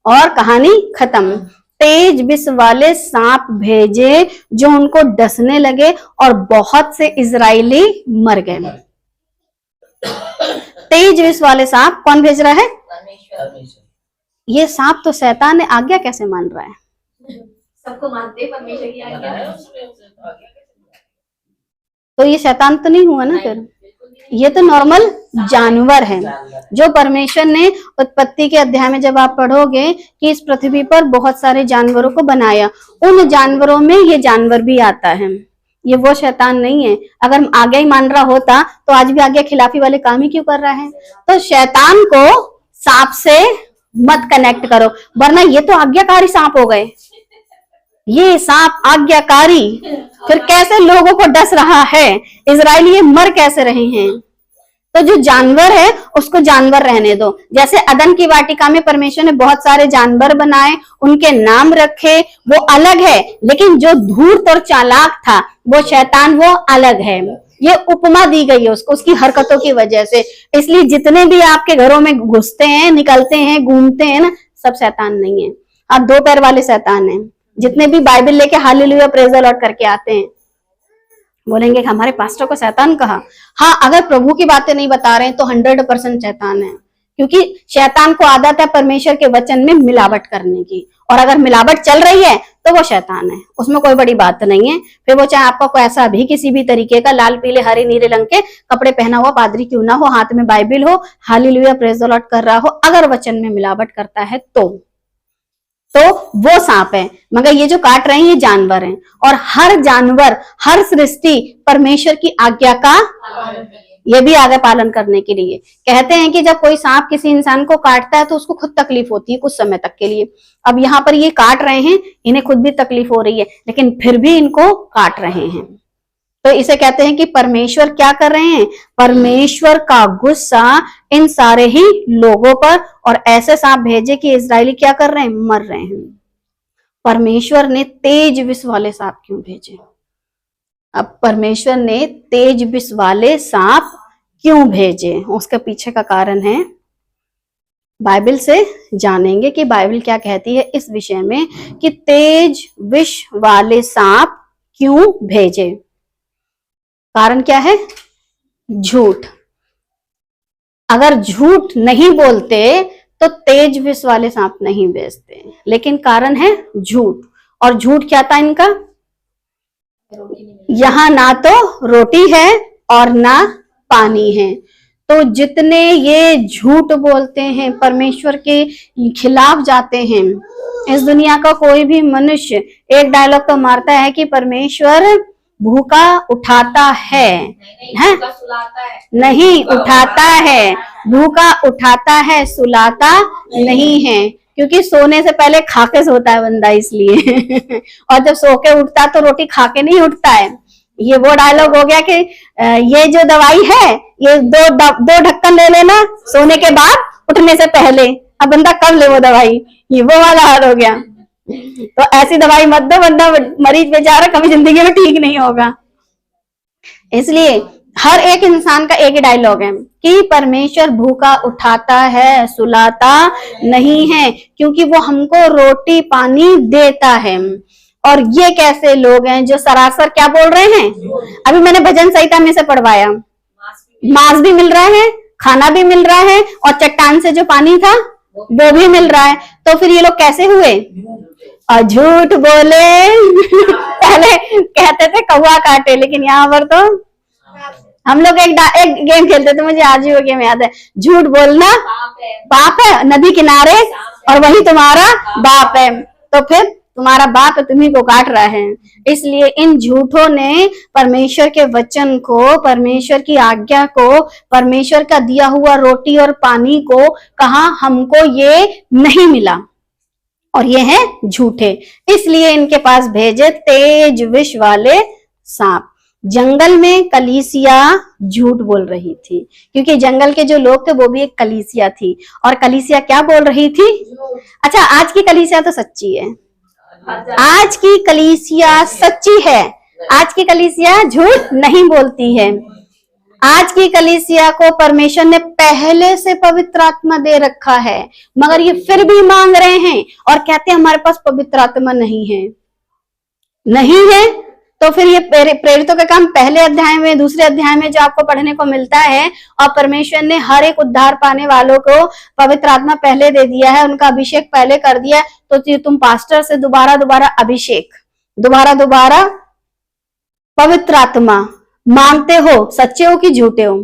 Speaker 1: और कहानी खत्म। तेज विष वाले सांप भेजे जो उनको डसने लगे, और बहुत से इजरायली मर गए। तेज विष वाले सांप कौन भेज रहा है? ये सांप तो शैतान है, आज्ञा कैसे मान रहा है?
Speaker 2: सबको मानते परमेश्वर की आज्ञा है।
Speaker 1: तो ये शैतान तो नहीं हुआ ना फिर? ये तो नॉर्मल जानवर है जो परमेश्वर ने उत्पत्ति के अध्याय में जब आप पढ़ोगे कि इस पृथ्वी पर बहुत सारे जानवरों को बनाया, उन जानवरों में ये जानवर भी आता है। ये वो शैतान नहीं है। अगर आज्ञा ही मान रहा होता तो आज भी आज्ञा खिलाफी वाले काम ही क्यों कर रहा है? तो शैतान को सांप से मत कनेक्ट करो, वरना ये तो आज्ञाकारी सांप हो गए। ये सांप आज्ञाकारी फिर कैसे लोगों को डस रहा है? इजरायली मर कैसे रहे हैं? तो जो जानवर है उसको जानवर रहने दो। जैसे अदन की वाटिका में परमेश्वर ने बहुत सारे जानवर बनाए, उनके नाम रखे, वो अलग है। लेकिन जो धूर्त और चालाक था वो शैतान, वो अलग है। ये उपमा दी गई है उसको, उसकी हरकतों की वजह से। इसलिए जितने भी आपके घरों में घुसते हैं, निकलते हैं, घूमते हैं ना, सब शैतान नहीं है। आप 2 पैर वाले शैतान हैं। जितने भी बाइबल लेके हालेलुया प्रेज द लॉर्ड करके आते हैं, बोलेंगे कि हमारे पास्टर को शैतान कहा। हाँ, अगर प्रभु की बातें नहीं बता रहे हैं तो 100% शैतान है, क्योंकि शैतान को आदत है परमेश्वर के वचन में मिलावट करने की। और अगर मिलावट चल रही है तो वो शैतान है, उसमें कोई बड़ी बात नहीं है। फिर वो चाहे आपका कोई ऐसा भी किसी भी तरीके का लाल पीले हरे नीले रंग के कपड़े पहना हुआ पादरी क्यों ना हो, हाथ में बाइबल हो, हालेलुया प्रेज द लॉर्ड कर रहा हो, अगर वचन में मिलावट करता है तो वो सांप है। मगर ये जो काट रहे हैं ये जानवर हैं। और हर जानवर, हर सृष्टि परमेश्वर की आज्ञा का ये भी आगे पालन करने के लिए। कहते हैं कि जब कोई सांप किसी इंसान को काटता है तो उसको खुद तकलीफ होती है कुछ समय तक के लिए। अब यहाँ पर ये काट रहे हैं, इन्हें खुद भी तकलीफ हो रही है, लेकिन फिर भी इनको काट रहे हैं। तो इसे कहते हैं कि परमेश्वर क्या कर रहे हैं? परमेश्वर का गुस्सा इन सारे ही लोगों पर, और ऐसे सांप भेजे कि इजरायली क्या कर रहे हैं? मर रहे हैं। परमेश्वर ने तेज विष वाले सांप क्यों भेजे? अब परमेश्वर ने तेज विष वाले सांप क्यों भेजे, उसके पीछे का कारण है, बाइबल से जानेंगे कि बाइबल क्या कहती है इस विषय में कि तेज विष वाले सांप क्यों भेजे। कारण क्या है? झूठ। अगर झूठ नहीं बोलते तो तेज विष वाले सांप नहीं भेजते, लेकिन कारण है झूठ। और झूठ क्या था इनका? यहाँ ना तो रोटी है और ना पानी है। तो जितने ये झूठ बोलते हैं, परमेश्वर के खिलाफ जाते हैं, इस दुनिया का कोई भी मनुष्य एक डायलॉग तो मारता है कि परमेश्वर भूखा उठाता है, नहीं उठाता है, भूखा उठाता है, सुलाता नहीं है। क्योंकि सोने से पहले खा के सोता है बंदा इसलिए और जब सो के उठता तो रोटी खा के नहीं उठता है। ये वो डायलॉग हो गया कि ये जो दवाई है ये दो ढक्कन ले लेना सोने के बाद उठने से पहले। अब बंदा कब ले वो दवाई, ये वो वाला हाल हो गया। तो ऐसी दवाई मत दो, बंदा मरीज बेचारा कभी जिंदगी में ठीक नहीं होगा। इसलिए हर एक इंसान का एक ही डायलॉग है कि परमेश्वर भूखा उठाता है, सुलाता नहीं है, क्योंकि वो हमको रोटी पानी देता है। और ये कैसे लोग हैं जो सरासर क्या बोल रहे हैं, अभी मैंने भजन संहिता में से पढ़वाया, मांस भी मिल रहा है, खाना भी मिल रहा है और चट्टान से जो पानी था वो भी मिल रहा है। तो फिर ये लोग कैसे हुए, और झूठ बोले पहले कहते थे कौवा काटे, लेकिन यहाँ पर तो हम लोग एक गेम खेलते थे, मुझे आज भी वो गेम याद है, झूठ बोलना पाप है नदी किनारे और वही तुम्हारा बाप है। तो फिर तुम्हारा बाप तुम्ही को काट रहा है। इसलिए इन झूठों ने परमेश्वर के वचन को, परमेश्वर की आज्ञा को, परमेश्वर का दिया हुआ रोटी और पानी को कहा हमको ये नहीं मिला और ये हैं झूठे। इसलिए इनके पास भेजे तेज विष वाले सांप। जंगल में कलीसिया झूठ बोल रही थी, क्योंकि जंगल के जो लोग थे वो भी एक कलीसिया थी। और कलीसिया क्या बोल रही थी, अच्छा आज की कलीसिया तो सच्ची है, आज की कलीसिया सच्ची है, आज की कलीसिया झूठ नहीं बोलती है। आज की कलीसिया को परमेश्वर ने पहले से पवित्र आत्मा दे रखा है, मगर ये फिर भी मांग रहे हैं और कहते हैं हमारे पास पवित्र आत्मा नहीं है। नहीं है तो फिर ये प्रेरितों का काम पहले अध्याय में, दूसरे अध्याय में जो आपको पढ़ने को मिलता है, और परमेश्वर ने हर एक उद्धार पाने वालों को पवित्र आत्मा पहले दे दिया है, उनका अभिषेक पहले कर दिया है। तो तुम पास्टर से दोबारा अभिषेक, दोबारा पवित्र आत्मा मांगते हो, सच्चे हो कि झूठे हो।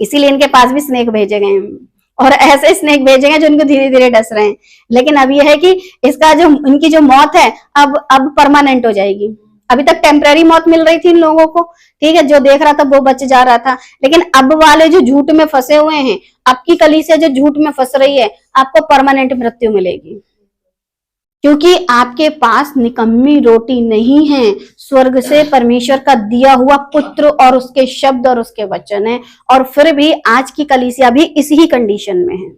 Speaker 1: इसीलिए इनके पास भी स्नेक भेजे गए हैं, और ऐसे स्नेक भेजे गए जो इनको धीरे धीरे डस रहे हैं। लेकिन अब यह है कि इसका जो इनकी जो मौत है अब परमानेंट हो जाएगी। अभी तक टेम्पररी मौत मिल रही थी इन लोगों को, ठीक है, जो देख रहा था वो बच जा रहा था। लेकिन अब वाले जो झूठ में फंसे हुए हैं, आपकी कलीसिया जो झूठ में फंस रही है, आपको परमानेंट मृत्यु मिलेगी, क्योंकि आपके पास निकम्मी रोटी नहीं है, स्वर्ग से परमेश्वर का दिया हुआ पुत्र और उसके शब्द और उसके वचन है। और फिर भी आज की कलीसिया भी इसी ही कंडीशन में है।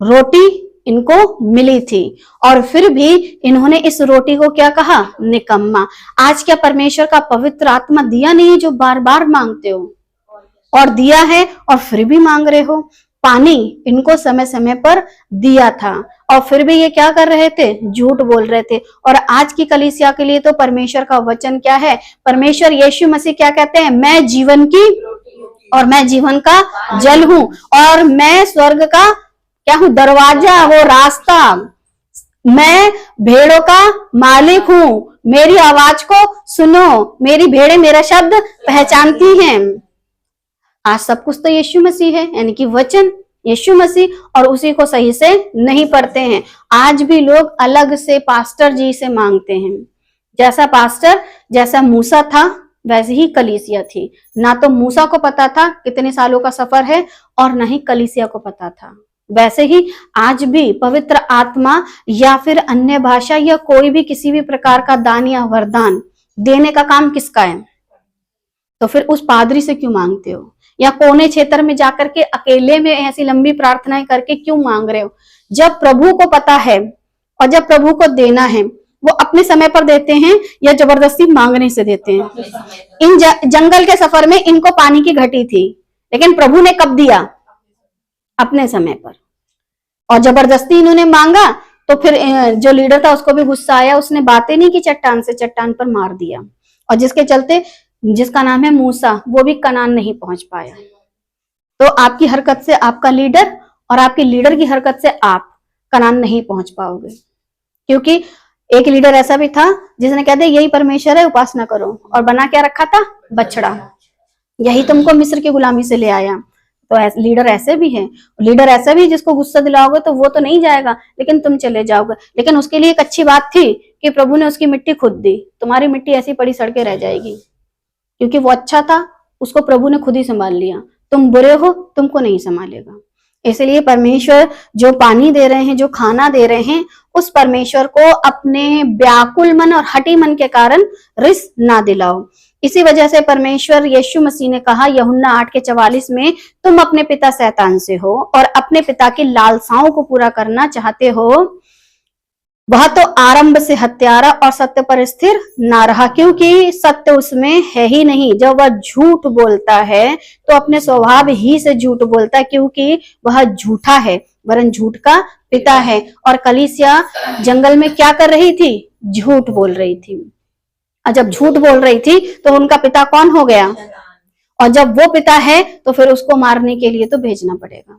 Speaker 1: रोटी इनको मिली थी और फिर भी इन्होंने इस रोटी को क्या कहा, निकम्मा। आज क्या परमेश्वर का पवित्र आत्मा दिया नहीं जो बार बार मांगते हो, और दिया है और फिर भी मांग रहे हो। पानी इनको समय समय पर दिया था और फिर भी ये क्या कर रहे थे, झूठ बोल रहे थे। और आज की कलीसिया के लिए तो परमेश्वर का वचन क्या है, परमेश्वर यीशु मसीह क्या कहते हैं, मैं जीवन की और मैं जीवन का जल हूं, और मैं स्वर्ग का क्या हूं, दरवाजा, वो रास्ता, मैं भेड़ों का मालिक हूं, मेरी आवाज को सुनो, मेरी भेड़ें मेरा शब्द पहचानती हैं। आज सब कुछ तो यीशु मसीह है, यानी कि वचन यीशु मसीह, और उसी को सही से नहीं पढ़ते हैं। आज भी लोग अलग से पास्टर जी से मांगते हैं। जैसा पास्टर, जैसा मूसा था वैसे ही कलीसिया थी। ना तो मूसा को पता था कितने सालों का सफर है, और ना ही कलीसिया को पता था। वैसे ही आज भी पवित्र आत्मा या फिर अन्य भाषा या कोई भी किसी भी प्रकार का दान या वरदान देने का काम किसका है, तो फिर उस पादरी से क्यों मांगते हो, या कोने क्षेत्र में जाकर के अकेले में ऐसी लंबी प्रार्थनाएं करके क्यों मांग रहे हो। जब प्रभु को पता है और जब प्रभु को देना है, वो अपने समय पर देते हैं या जबरदस्ती मांगने से देते हैं। इन जंगल के सफर में इनको पानी की घटी थी, लेकिन प्रभु ने कब दिया, अपने समय पर। और जबरदस्ती इन्होंने मांगा तो फिर जो लीडर था उसको भी गुस्सा आया, उसने बातें नहीं की चट्टान से, चट्टान पर मार दिया। और जिसके चलते जिसका नाम है मूसा, वो भी कनान नहीं पहुंच पाया। तो आपकी हरकत से आपका लीडर और आपकी लीडर की हरकत से आप कनान नहीं पहुंच पाओगे। क्योंकि एक लीडर ऐसा भी था जिसने कह दिया यही परमेश्वर है, उपासना करो, और बना क्या रखा था, बछड़ा। यही तुमको मिस्र की गुलामी से ले आया। तो लीडर ऐसे भी है, लीडर ऐसा भी जिसको गुस्सा दिलाओगे तो वो तो नहीं जाएगा, लेकिन तुम चले जाओगे। लेकिन उसके लिए एक अच्छी बात थी कि प्रभु ने उसकी मिट्टी खुद दी। तुम्हारी मिट्टी ऐसी पड़ी सड़के रह जाएगी, क्योंकि वो अच्छा था, उसको प्रभु ने खुद ही संभाल लिया। तुम बुरे हो, तुमको नहीं संभालेगा। इसलिए परमेश्वर जो पानी दे रहे हैं, जो खाना दे रहे हैं, उस परमेश्वर को अपने व्याकुल मन और हठी मन के कारण रिस ना दिलाओ। इसी वजह से परमेश्वर यीशु मसीह ने कहा यूहन्ना 8:44 में, तुम अपने पिता शैतान से हो और अपने पिता की लालसाओं को पूरा करना चाहते हो। वह तो आरंभ से हत्यारा और सत्य पर स्थिर ना रहा, क्योंकि सत्य उसमें है ही नहीं। जब वह झूठ बोलता है तो अपने स्वभाव ही से झूठ बोलता है, क्योंकि वह झूठा है, वरन झूठ का पिता है। और कलीसिया जंगल में क्या कर रही थी? झूठ बोल रही थी। और जब झूठ बोल रही थी तो उनका पिता कौन हो गया? और जब वो पिता है तो फिर उसको मारने के लिए तो भेजना पड़ेगा।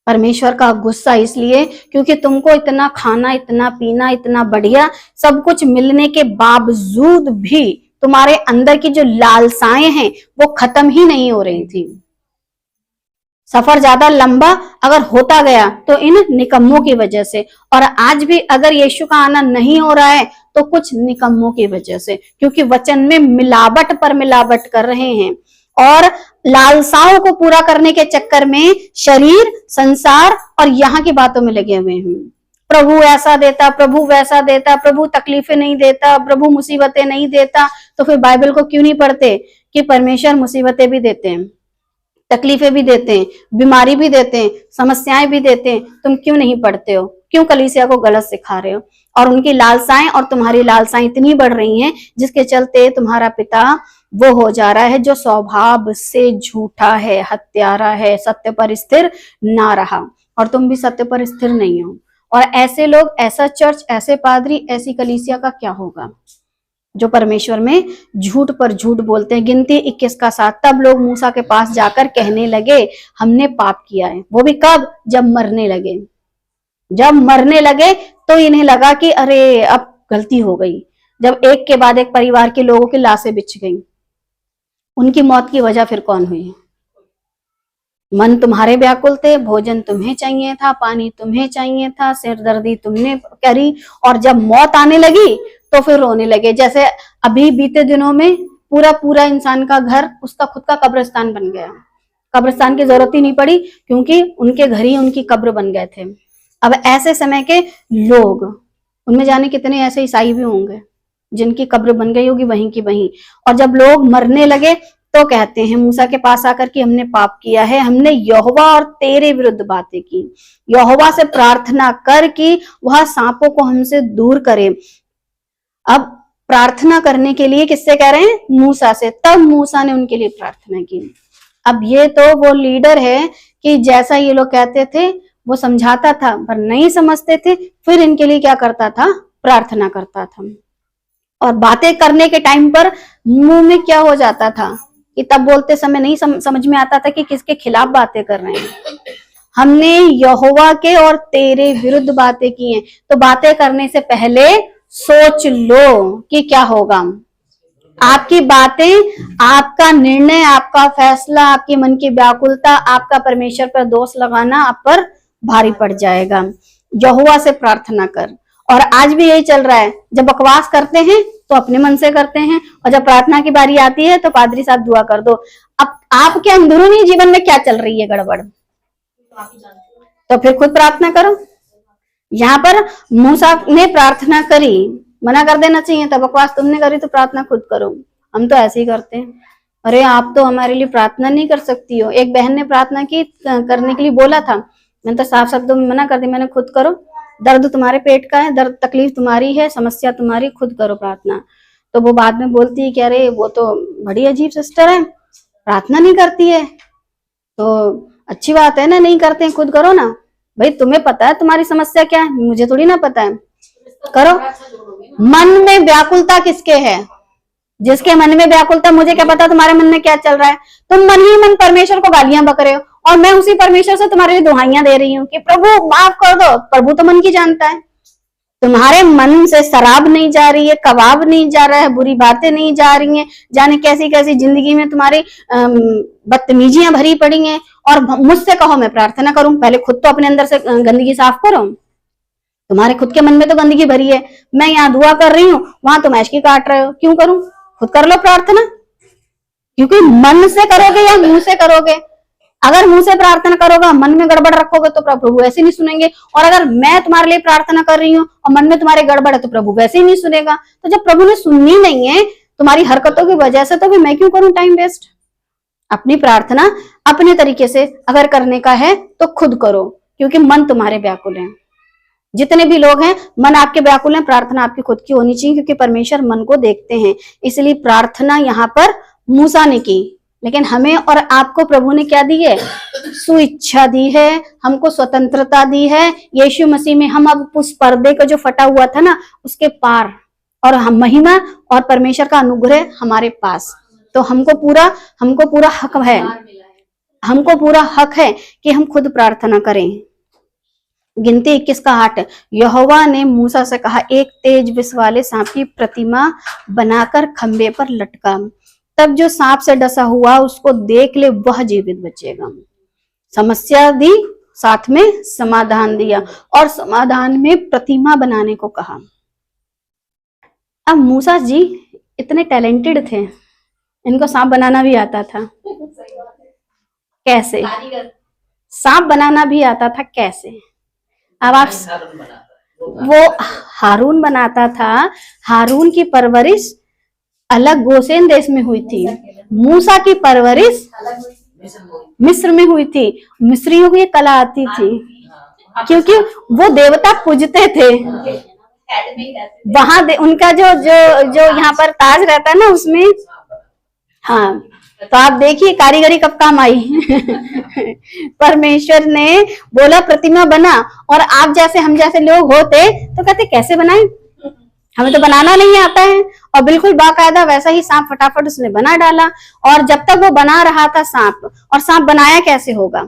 Speaker 1: परमेश्वर का गुस्सा इसलिए क्योंकि तुमको इतना खाना, इतना पीना, इतना बढ़िया सब कुछ मिलने के बावजूद भी तुम्हारे अंदर की जो लालसाएं हैं वो खत्म ही नहीं हो रही थी। सफर ज्यादा लंबा अगर होता गया तो इन निकम्मों की वजह से, और आज भी अगर यीशु का आना नहीं हो रहा है तो कुछ निकम्मों की वजह से, क्योंकि वचन में मिलावट पर मिलावट कर रहे हैं और लालसाओं को पूरा करने के चक्कर में शरीर, संसार और यहाँ की बातों में लगे हुए हैं। प्रभु ऐसा देता, प्रभु वैसा देता, प्रभु तकलीफें नहीं देता, प्रभु मुसीबतें नहीं देता। तो फिर बाइबल को क्यों नहीं पढ़ते कि परमेश्वर मुसीबतें भी देते हैं, तकलीफें भी देते हैं, बीमारी भी देते हैं, समस्याएं भी देते हैं। तुम क्यों नहीं पढ़ते हो? क्यों कलीसिया को गलत सिखा रहे हो? और उनकी लालसाएं और तुम्हारी लालसाएं इतनी बढ़ रही हैं जिसके चलते तुम्हारा पिता वो हो जा रहा है जो स्वभाव से झूठा है, हत्यारा है, सत्य पर स्थिर ना रहा। और तुम भी सत्य पर स्थिर नहीं हो। और ऐसे लोग, ऐसा चर्च, ऐसे पादरी, ऐसी कलीसिया का क्या होगा जो परमेश्वर में झूठ पर झूठ बोलते हैं। गिनती 21 का 7, तब लोग मूसा के पास जाकर कहने लगे हमने पाप किया है। वो भी कब? जब मरने लगे। जब मरने लगे तो इन्हें लगा कि अरे अब गलती हो गई। जब एक के बाद एक परिवार के लोगों की लाशें बिछ गई, उनकी मौत की वजह फिर कौन हुई? मन तुम्हारे व्याकुल थे, भोजन तुम्हें चाहिए था, पानी तुम्हें चाहिए था, सिरदर्दी तुमने करी, और जब मौत आने लगी तो फिर रोने लगे। जैसे अभी बीते दिनों में पूरा इंसान का घर उसका खुद का कब्रिस्तान बन गया। कब्रिस्तान की जरूरत ही नहीं पड़ी क्योंकि उनके घर ही उनकी कब्र बन गए थे। अब ऐसे समय के लोग, उनमें जाने कितने ऐसे ईसाई भी होंगे जिनकी कब्र बन गई होगी वहीं की वहीं। और जब लोग मरने लगे तो कहते हैं मूसा के पास आकर कि हमने पाप किया है, हमने यहोवा और तेरे विरुद्ध बातें की। यहोवा से प्रार्थना कर कि वह सांपों को हमसे दूर करे। अब प्रार्थना करने के लिए किससे कह रहे हैं? मूसा से। तब मूसा ने उनके लिए प्रार्थना की। अब ये तो वो लीडर है कि जैसा ये लोग कहते थे वो समझाता था, पर नहीं समझते थे। फिर इनके लिए क्या करता था? प्रार्थना करता था। और बातें करने के टाइम पर मुंह में क्या हो जाता था कि तब बोलते समय नहीं समझ में आता था कि किसके खिलाफ बातें कर रहे हैं। हमने यहोवा के और तेरे विरुद्ध बातें की हैं। तो बातें करने से पहले सोच लो कि क्या होगा। आपकी बातें, आपका निर्णय, आपका फैसला, आपके मन की व्याकुलता, आपका परमेश्वर पर दोष लगाना आप पर भारी पड़ जाएगा। यहोवा से प्रार्थना कर। और आज भी यही चल रहा है, जब बकवास करते हैं तो अपने मन से करते हैं, और जब प्रार्थना की बारी आती है तो पादरी साहब दुआ कर दो। अब आपके अंदरूनी जीवन में क्या चल रही है गड़बड़, तो फिर खुद प्रार्थना करो। यहाँ पर मूसा ने प्रार्थना करी, मना कर देना चाहिए था, बकवास तुमने करी तो प्रार्थना खुद करो। हम तो ऐसे ही करते हैं, अरे आप तो हमारे लिए प्रार्थना नहीं कर सकती हो। एक बहन ने प्रार्थना की, करने के लिए बोला था, मैंने तो साफ शब्दों में मना कर दी, मैंने खुद करो। दर्द तुम्हारे पेट का है, दर्द तकलीफ तुम्हारी है, समस्या तुम्हारी, खुद करो प्रार्थना। तो वो बाद में बोलती है कि अरे वो तो बड़ी अजीब सिस्टर है, प्रार्थना नहीं करती है। तो अच्छी बात है ना, नहीं करते हैं, खुद करो ना। भाई तुम्हें पता है तुम्हारी समस्या क्या है, मुझे थोड़ी ना पता है। करो। मन में व्याकुलता किसके है? जिसके मन में व्याकुलता, मुझे क्या पता तुम्हारे मन में क्या चल रहा है। तुम मन ही मन परमेश्वर को गालियां बक रहे हो, और मैं उसी परमेश्वर से तुम्हारे लिए दुहाइयां दे रही हूँ कि प्रभु माफ कर दो। प्रभु तो मन की जानता है। तुम्हारे मन से शराब नहीं जा रही है, कबाब नहीं जा रहा है, बुरी बातें नहीं जा रही हैं, जाने कैसी कैसी जिंदगी में तुम्हारी बदतमीजियां भरी पड़ी हैं, और मुझसे कहो मैं प्रार्थना करूं। पहले खुद तो अपने अंदर से गंदगी साफ करो। तुम्हारे खुद के मन में तो गंदगी भरी है। मैं यहाँ दुआ कर रही हूँ, वहां तुम ऐशकी काट रहे हो, क्यों करूं? खुद कर लो प्रार्थना। क्योंकि मन से करोगे या मुंह से करोगे, अगर मुंह से प्रार्थना करोगे, मन में गड़बड़ रखोगे तो प्रभु ऐसे नहीं सुनेंगे। और अगर मैं तुम्हारे लिए प्रार्थना कर रही हूँ और मन में तुम्हारे गड़बड़ है तो प्रभु वैसे ही नहीं सुनेगा। तो जब प्रभु ने सुननी नहीं है तुम्हारी हरकतों की वजह से, तो भी मैं क्यों करूं टाइम वेस्ट। अपनी प्रार्थना अपने तरीके से अगर करने का है तो खुद करो, क्योंकि मन तुम्हारे व्याकुल है। जितने भी लोग हैं मन आपके व्याकुल हैं, प्रार्थना आपकी खुद की होनी चाहिए, क्योंकि परमेश्वर मन को देखते हैं। इसलिए प्रार्थना यहाँ पर मूसा ने की, लेकिन हमें और आपको प्रभु ने क्या दी है? सुइच्छा दी है, हमको स्वतंत्रता दी है। यीशु मसीह में हम अब उस पर्दे का जो फटा हुआ था ना उसके पार, और हम महिमा और परमेश्वर का अनुग्रह हमारे पास। तो हमको पूरा हक है, हमको पूरा हक है कि हम खुद प्रार्थना करें। गिनती 21 का 8, यहोवा ने मूसा से कहा, एक तेज विष वाले सांप की प्रतिमा बनाकर खंबे पर लटका, तब जो सांप से डसा हुआ उसको देख ले वह जीवित बचेगा। समस्या दी, साथ में समाधान दिया, और समाधान में प्रतिमा बनाने को कहा। अब मूसा जी इतने टैलेंटेड थे, इनको सांप बनाना भी आता था। कैसे? सांप बनाना भी आता था कैसे? अब आप, वो हारून बनाता था। हारून की परवरिश अलग गोसेन देश में हुई थी, मूसा की परवरिश मिस्र में हुई थी। मिस्रियों को ये कला आती थी क्योंकि वो देवता पूजते थे। वहां उनका जो जो जो यहाँ पर ताज रहता है ना उसमें, हाँ, तो आप देखिए कारीगरी कब काम आई। परमेश्वर ने बोला प्रतिमा बना, और आप जैसे हम जैसे लोग होते तो कहते कैसे बनाएं, हमें तो बनाना नहीं आता है। और बिल्कुल बाकायदा वैसा ही सांप फटाफट उसने बना डाला। और जब तक वो बना रहा था सांप, और सांप बनाया कैसे होगा?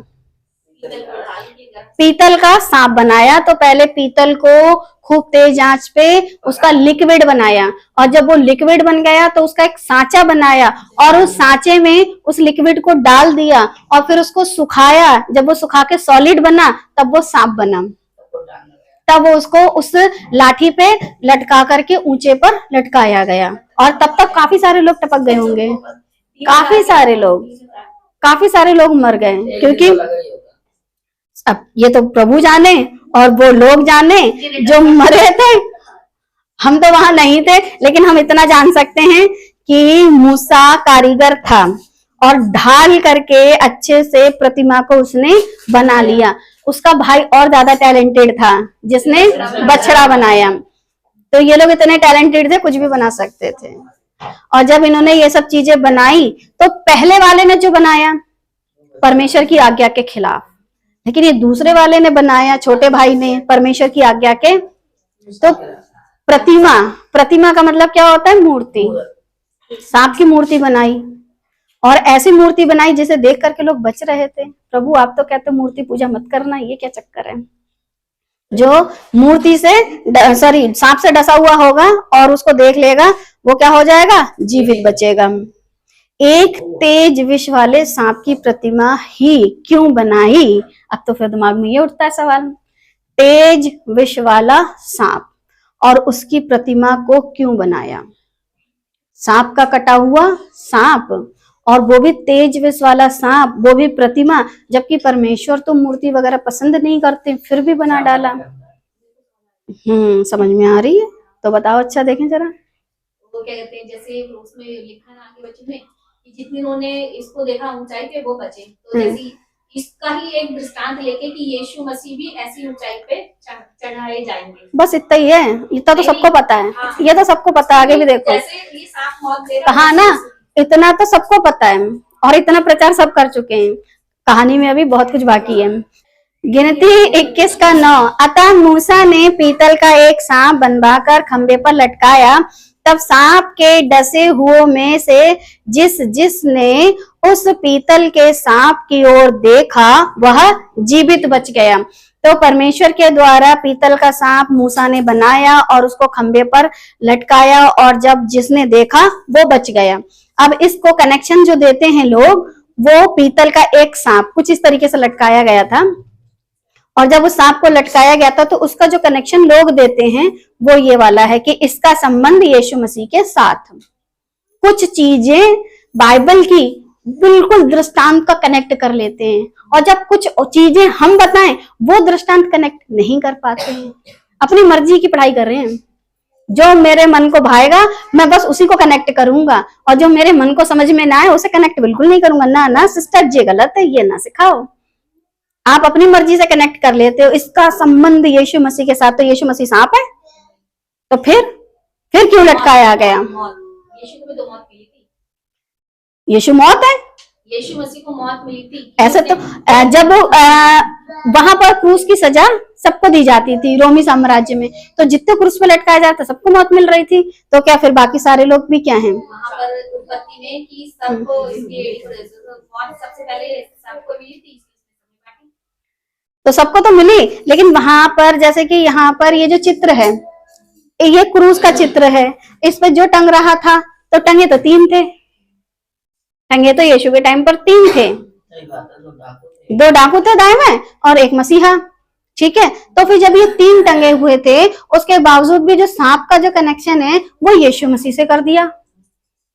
Speaker 1: पीतल का सांप बनाया। तो पहले पीतल को खूब तेज आंच पे उसका लिक्विड बनाया, और जब वो लिक्विड बन गया तो उसका एक सांचा बनाया, और उस सांचे में उस लिक्विड को डाल दिया, और फिर उसको सुखाया। जब वो सुखा के सॉलिड बना तब वो सांप बना। तब वो उसको उस लाठी पे लटका करके ऊंचे पर लटकाया गया, और तब तक काफी सारे लोग टपक गए होंगे, काफी सारे लोग मर गए। क्योंकि अब ये तो प्रभु जाने और वो लोग जाने जो मरे थे, हम तो वहां नहीं थे। लेकिन हम इतना जान सकते हैं कि मूसा कारीगर था, और ढाल करके अच्छे से प्रतिमा को उसने बना लिया। उसका भाई और ज्यादा टैलेंटेड था जिसने बछड़ा बनाया। तो ये लोग इतने टैलेंटेड थे, कुछ भी बना सकते थे। और जब इन्होंने ये सब चीजें बनाई तो पहले वाले ने जो बनाया परमेश्वर की आज्ञा के खिलाफ, लेकिन ये दूसरे वाले ने बनाया, छोटे भाई ने, परमेश्वर की आज्ञा के। तो प्रतिमा का मतलब क्या होता है? मूर्ति। सांप की मूर्ति बनाई, और ऐसी मूर्ति बनाई जिसे देख करके लोग बच रहे थे। प्रभु आप तो कहते मूर्ति पूजा मत करना, ये क्या चक्कर है? जो मूर्ति से सांप से डसा हुआ होगा और उसको देख लेगा वो क्या हो जाएगा? जीवित बचेगा। एक तेज विष वाले सांप की प्रतिमा ही क्यों बनाई? अब तो फिर दिमाग में ये उठता है सवाल, तेज विष वाला सांप और उसकी प्रतिमा को क्यों बनाया? सांप का कटा हुआ सांप, और वो भी तेज विष वाला सांप, वो भी प्रतिमा, जबकि परमेश्वर तो मूर्ति वगैरह पसंद नहीं करते, फिर भी बना डाला। समझ में आ रही है? तो बताओ, अच्छा देखें जरा।
Speaker 2: वो क्या कहते हैं, जैसे उसमें लिखा ना आगे बच्चे में कि जितने उन्होंने इसको देखा ऊंचाई पे वो बचे। तो जैसे इसका ही एक दृष्टांत लेके कि यीशु मसीह भी ऐसी ऊंचाई पे चढ़ाए जाएंगे।
Speaker 1: बस इतना ही है, इतना तो सबको पता है। हाँ। ये तो सबको पता है, आगे भी देखो।
Speaker 2: जैसे ये सांप मौत दे रहा है,
Speaker 1: हाँ ना, इतना तो सबको पता है, और इतना प्रचार सब कर चुके हैं। कहानी में अभी बहुत कुछ बाकी है। गिनती 21 का 9, अतः मूसा ने पीतल का एक सांप बनवाकर खंबे पर लटकाया, तब सांप के डसे हुओं में से जिसने उस पीतल के सांप की ओर देखा वह जीवित बच गया। तो परमेश्वर के द्वारा पीतल का सांप मूसा ने बनाया और उसको खंबे पर लटकाया, और जब जिसने देखा वो बच गया। अब इसको कनेक्शन जो देते हैं लोग, वो पीतल का एक सांप कुछ इस तरीके से लटकाया गया था, और जब उस सांप को लटकाया गया था तो उसका जो कनेक्शन लोग देते हैं वो ये वाला है कि इसका संबंध यीशु मसीह के साथ। कुछ चीजें बाइबल की बिल्कुल दृष्टांत का कनेक्ट कर लेते हैं, और जब कुछ चीजें हम बताएं वो दृष्टांत कनेक्ट नहीं कर पाते हैं। अपनी मर्जी की पढ़ाई कर रहे हैं, जो मेरे मन को भाएगा मैं बस उसी को कनेक्ट करूंगा, और जो मेरे मन को समझ में ना आए उसे कनेक्ट बिल्कुल नहीं करूंगा। ना ना सिस्टर, ये गलत है, ये ना सिखाओ। आप अपनी मर्जी से कनेक्ट कर लेते हो। इसका संबंध यीशु मसीह के साथ, तो यीशु मसीह सांप है, तो फिर क्यों लटकाया गया?
Speaker 2: यीशु को भी तो मौत मिली थी,
Speaker 1: यीशु मौत है,
Speaker 2: यीशु मसीह को मौत मिली थी।
Speaker 1: ऐसे तो जब वहां पर क्रूस की सजा सबको दी जाती थी रोमी साम्राज्य में, तो जितने क्रूस पे लटकाया जाता सबको मौत मिल रही थी, तो क्या फिर बाकी सारे लोग भी क्या हैं?
Speaker 2: वहां पर उत्पत्ति में कि सबको इसके मौत सबसे पहले सबको मिली थी,
Speaker 1: तो सबको तो मिली, लेकिन वहां पर जैसे कि यहाँ पर ये जो चित्र है, ये क्रूस का चित्र है, इस पे जो टंग रहा था, तो टंगे तो 3 थे, टंगे तो यीशु के टाइम पर 3 थे, 2 डाकू थे दाएं में और 1 मसीहा, ठीक है। तो फिर जब ये 3 टंगे हुए थे, उसके बावजूद भी जो सांप का जो कनेक्शन है वो यीशु मसीह से कर दिया।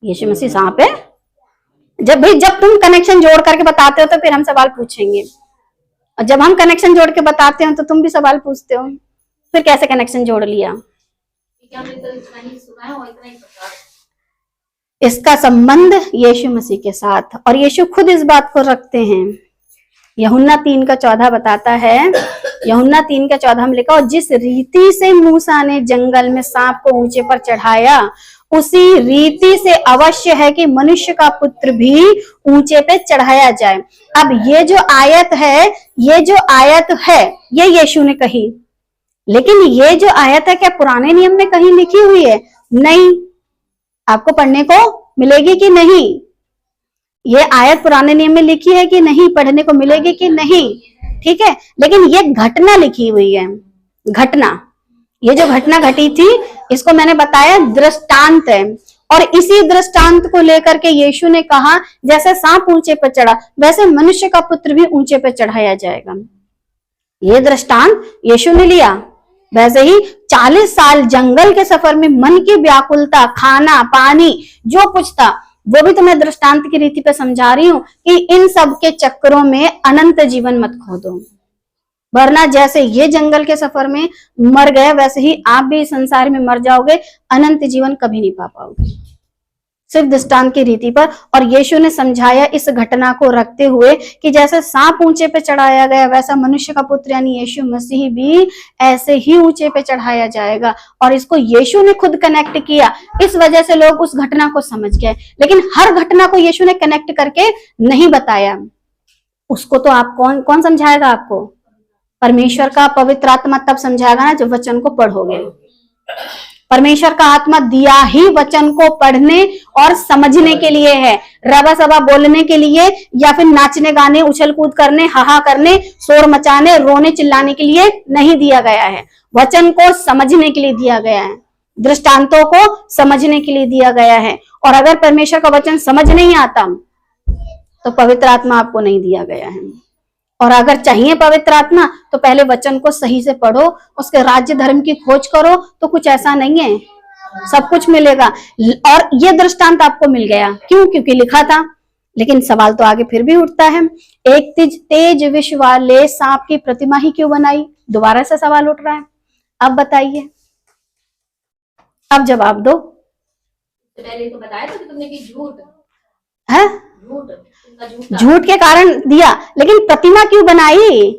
Speaker 1: यीशु मसीह सांप है। जब तुम कनेक्शन जोड़ करके बताते हो तो फिर हम सवाल पूछेंगे, और जब हम कनेक्शन जोड़ के बताते हो तो तुम भी सवाल पूछते हो, फिर कैसे कनेक्शन जोड़ लिया? इसका संबंध यीशु मसीह के साथ, और यीशु खुद इस बात को रखते हैं। यूहन्ना 3:14 बताता है, यूहन्ना 3:14 में लिखा, और जिस रीति से मूसा ने जंगल में सांप को ऊंचे पर चढ़ाया, उसी रीति से अवश्य है कि मनुष्य का पुत्र भी ऊंचे पे चढ़ाया जाए। अब ये जो आयत है ये यीशु ने कही, लेकिन ये जो आयत है क्या पुराने नियम में कहीं लिखी हुई है? नहीं। आपको पढ़ने को मिलेगी कि नहीं? ये आयत पुराने नियम में लिखी है कि नहीं? पढ़ने को मिलेगी कि नहीं? ठीक है, लेकिन ये घटना लिखी हुई है, घटना। ये जो घटना घटी थी इसको मैंने बताया दृष्टांत है, और इसी दृष्टांत को लेकर के यीशु ने कहा जैसे सांप ऊंचे पर चढ़ा वैसे मनुष्य का पुत्र भी ऊंचे पर चढ़ाया जाएगा। ये दृष्टांत यीशु ने लिया। वैसे ही 40 साल जंगल के सफर में मन की व्याकुलता, खाना पानी जो कुछ था वो भी तो मैं दृष्टांत की रीति पे समझा रही हूँ कि इन सब के चक्करों में अनंत जीवन मत खो दो, वरना जैसे ये जंगल के सफर में मर गए वैसे ही आप भी संसार में मर जाओगे, अनंत जीवन कभी नहीं पा पाओगे, सिर्फ दृष्टांत की रीति पर। और यीशु ने समझाया इस घटना को रखते हुए कि जैसे सांप ऊंचे पे चढ़ाया गया वैसा मनुष्य का पुत्र यानी यीशु मसीह भी ऐसे ही ऊंचे पे चढ़ाया जाएगा, और इसको यीशु ने खुद कनेक्ट किया। इस वजह से लोग उस घटना को समझ गए, लेकिन हर घटना को यीशु ने कनेक्ट करके नहीं बताया। उसको तो आप कौन समझाएगा? आपको परमेश्वर का पवित्र आत्मा तब समझाएगा ना जब वचन को पढ़ोगे। परमेश्वर का आत्मा दिया ही वचन को पढ़ने और समझने के लिए है, रबा सबा बोलने के लिए या फिर नाचने गाने उछल कूद करने हाहा करने शोर मचाने रोने चिल्लाने के लिए नहीं दिया गया है। वचन को समझने के लिए दिया गया है, दृष्टांतों को समझने के लिए दिया गया है। और अगर परमेश्वर का वचन समझ नहीं आता तो पवित्र आत्मा आपको नहीं दिया गया है। और अगर चाहिए पवित्र आत्मा तो पहले वचन को सही से पढ़ो, उसके राज्य धर्म की खोज करो, तो कुछ ऐसा नहीं है, सब कुछ मिलेगा। और ये दृष्टांत आपको मिल गया क्यों? क्योंकि लिखा था। लेकिन सवाल तो आगे फिर भी उठता है, एक तेज विष वाले सांप की प्रतिमा ही क्यों बनाई? दोबारा से सवाल उठ रहा है। अब बताइए, अब जवाब दो।
Speaker 2: पहले तो बताया था कि तुमने कि झूठ
Speaker 1: है, झूठ के कारण दिया, लेकिन प्रतिमा क्यों बनाई?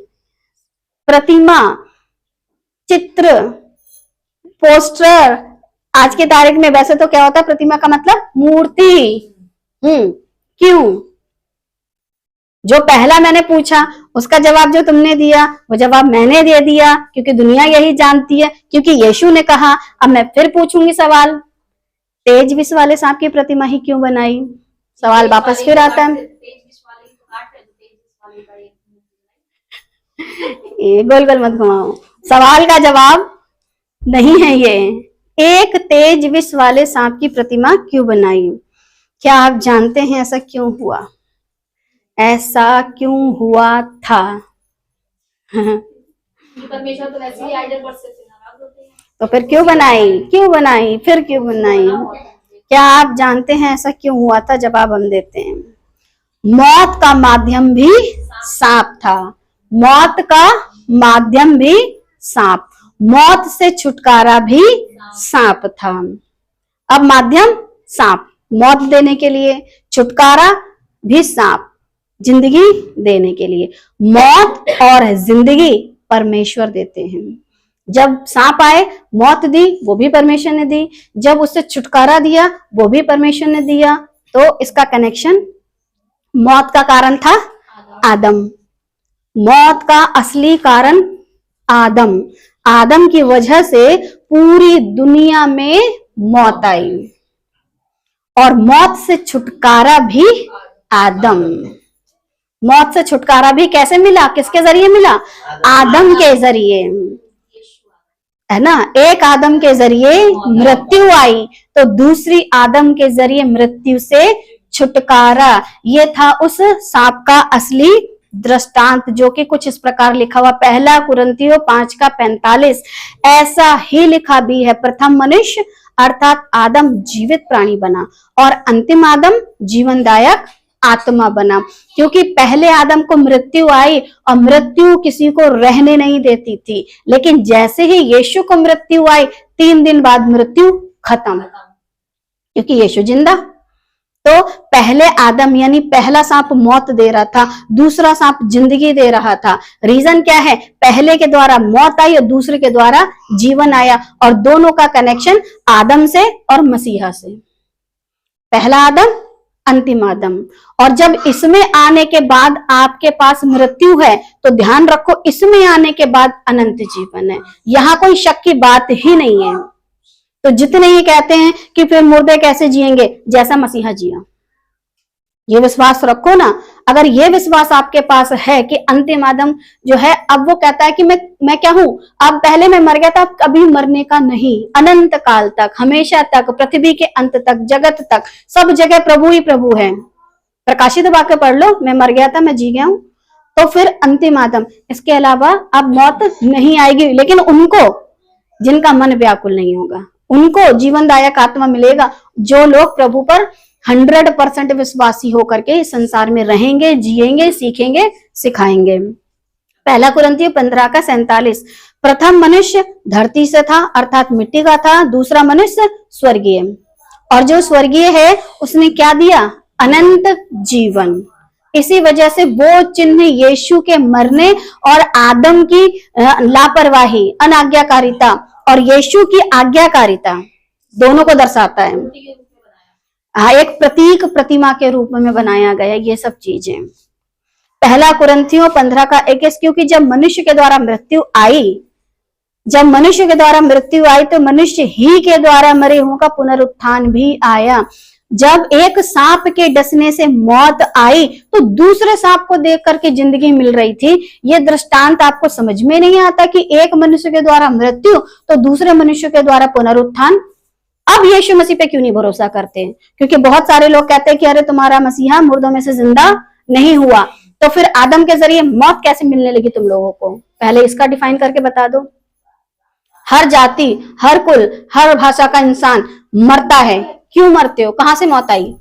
Speaker 1: प्रतिमा, चित्र, पोस्टर, आज की तारीख में वैसे तो क्या होता है प्रतिमा का मतलब मूर्ति। क्यों? जो पहला मैंने पूछा उसका जवाब जो तुमने दिया वो जवाब मैंने दे दिया, क्योंकि दुनिया यही जानती है, क्योंकि यीशु ने कहा। अब मैं फिर पूछूंगी सवाल, तेज विष वाले सांप की प्रतिमा ही क्यों बनाई? सवाल वापस फिर आता है। ये गोल गोल मत घुमाओ, सवाल का जवाब नहीं है ये। एक तेज विष वाले सांप की प्रतिमा क्यों बनाई? क्या आप जानते हैं ऐसा क्यों हुआ? ऐसा क्यों हुआ था?
Speaker 2: परमेश्वर तो वैसे ही आइडल वर्शिप से नाराज होते हैं,
Speaker 1: तो फिर क्यों बनाई? क्यों बनाई? फिर क्यों बनाई? क्या आप जानते हैं ऐसा क्यों हुआ था? जवाब हम देते हैं। मौत का माध्यम भी सांप था। मौत का माध्यम भी सांप, मौत से छुटकारा भी सांप था। अब माध्यम सांप, मौत देने के लिए, छुटकारा भी सांप, जिंदगी देने के लिए। मौत और जिंदगी परमेश्वर देते हैं। जब सांप आए, मौत दी, वो भी परमेश्वर ने दी। जब उससे छुटकारा दिया, वो भी परमेश्वर ने दिया। तो इसका कनेक्शन, मौत का कारण था आदम, मौत का असली कारण आदम। आदम की वजह से पूरी दुनिया में मौत आई, और मौत से छुटकारा भी आदम। मौत से छुटकारा भी कैसे मिला, किसके जरिए मिला? आदम के जरिए, है ना। एक आदम के जरिए मृत्यु आई, तो दूसरी आदम के जरिए मृत्यु से छुटकारा। ये था उस सांप का असली दृष्टांत, जो कि कुछ इस प्रकार लिखा हुआ, पहला कुरिन्थियों 5:45। ऐसा ही लिखा भी है, प्रथम मनुष्य अर्थात आदम जीवित प्राणी बना, और अंतिम आदम जीवनदायक आत्मा बना। क्योंकि पहले आदम को मृत्यु आई, और मृत्यु किसी को रहने नहीं देती थी, लेकिन जैसे ही यीशु को मृत्यु आई, 3 दिन बाद मृत्यु खत्म, क्योंकि यीशु जिंदा। तो पहले आदम यानी पहला सांप मौत दे रहा था, दूसरा सांप जिंदगी दे रहा था। रीजन क्या है? पहले के द्वारा मौत आई और दूसरे के द्वारा जीवन आया, और दोनों का कनेक्शन आदम से और मसीहा से। पहला आदम, अंतिम आदम। और जब इसमें आने के बाद आपके पास मृत्यु है, तो ध्यान रखो, इसमें आने के बाद अनंत जीवन है। यहाँ कोई शक की बात ही नहीं है। तो जितने ये कहते हैं कि फिर मुर्दे कैसे जिएंगे, जैसा मसीहा जिया, ये विश्वास रखो ना। अगर ये विश्वास आपके पास है कि अंतिम आदम जो है, अब वो कहता है कि मैं क्या हूं, अब पहले मैं मर गया था, अब कभी मरने का नहीं, अनंत काल तक, हमेशा तक, पृथ्वी के अंत तक, जगत तक, सब जगह प्रभु ही प्रभु है। प्रकाशित वाक्य पढ़ लो, मैं मर गया था, मैं जी गया हूं। तो फिर अंतिम आदम, इसके अलावा अब मौत नहीं आएगी। लेकिन उनको जिनका मन व्याकुल नहीं होगा, उनको जीवनदायक आत्मा मिलेगा, जो लोग प्रभु पर 100% विश्वासी होकर के इस संसार में रहेंगे, जिएंगे, सीखेंगे, सिखाएंगे। पहला कुरिन्थियों 15:47। प्रथम मनुष्य धरती से था अर्थात मिट्टी का था, दूसरा मनुष्य स्वर्गीय, और जो स्वर्गीय है उसने क्या दिया? अनंत जीवन। इसी वजह से वो चिन्ह यीशु के मरने और आदम की लापरवाही, अनाज्ञाकारिता, और यीशु की आज्ञाकारिता, दोनों को दर्शाता है। हाँ, एक प्रतीक, प्रतिमा के रूप में बनाया गया ये सब चीजें। पहला कुरिन्थियों 15:21। क्योंकि जब मनुष्य के द्वारा मृत्यु आई, तो मनुष्य ही के द्वारा मरे हुओं का पुनरुत्थान भी आया। जब एक सांप के डसने से मौत आई, तो दूसरे सांप को देख करके जिंदगी मिल रही थी। ये दृष्टांत आपको समझ में नहीं आता कि एक मनुष्य के द्वारा मृत्यु, तो दूसरे मनुष्य के द्वारा पुनरुत्थान। अब यीशु मसीह पे क्यों नहीं भरोसा करते? क्योंकि बहुत सारे लोग कहते हैं कि अरे तुम्हारा मसीहा मुर्दों में से जिंदा नहीं हुआ, तो फिर आदम के जरिए मौत कैसे मिलने लगी तुम लोगों को? पहले इसका डिफाइन करके बता दो। हर जाति, हर कुल, हर भाषा का इंसान मरता है। क्यों मरते हो? कहां से मौत आई?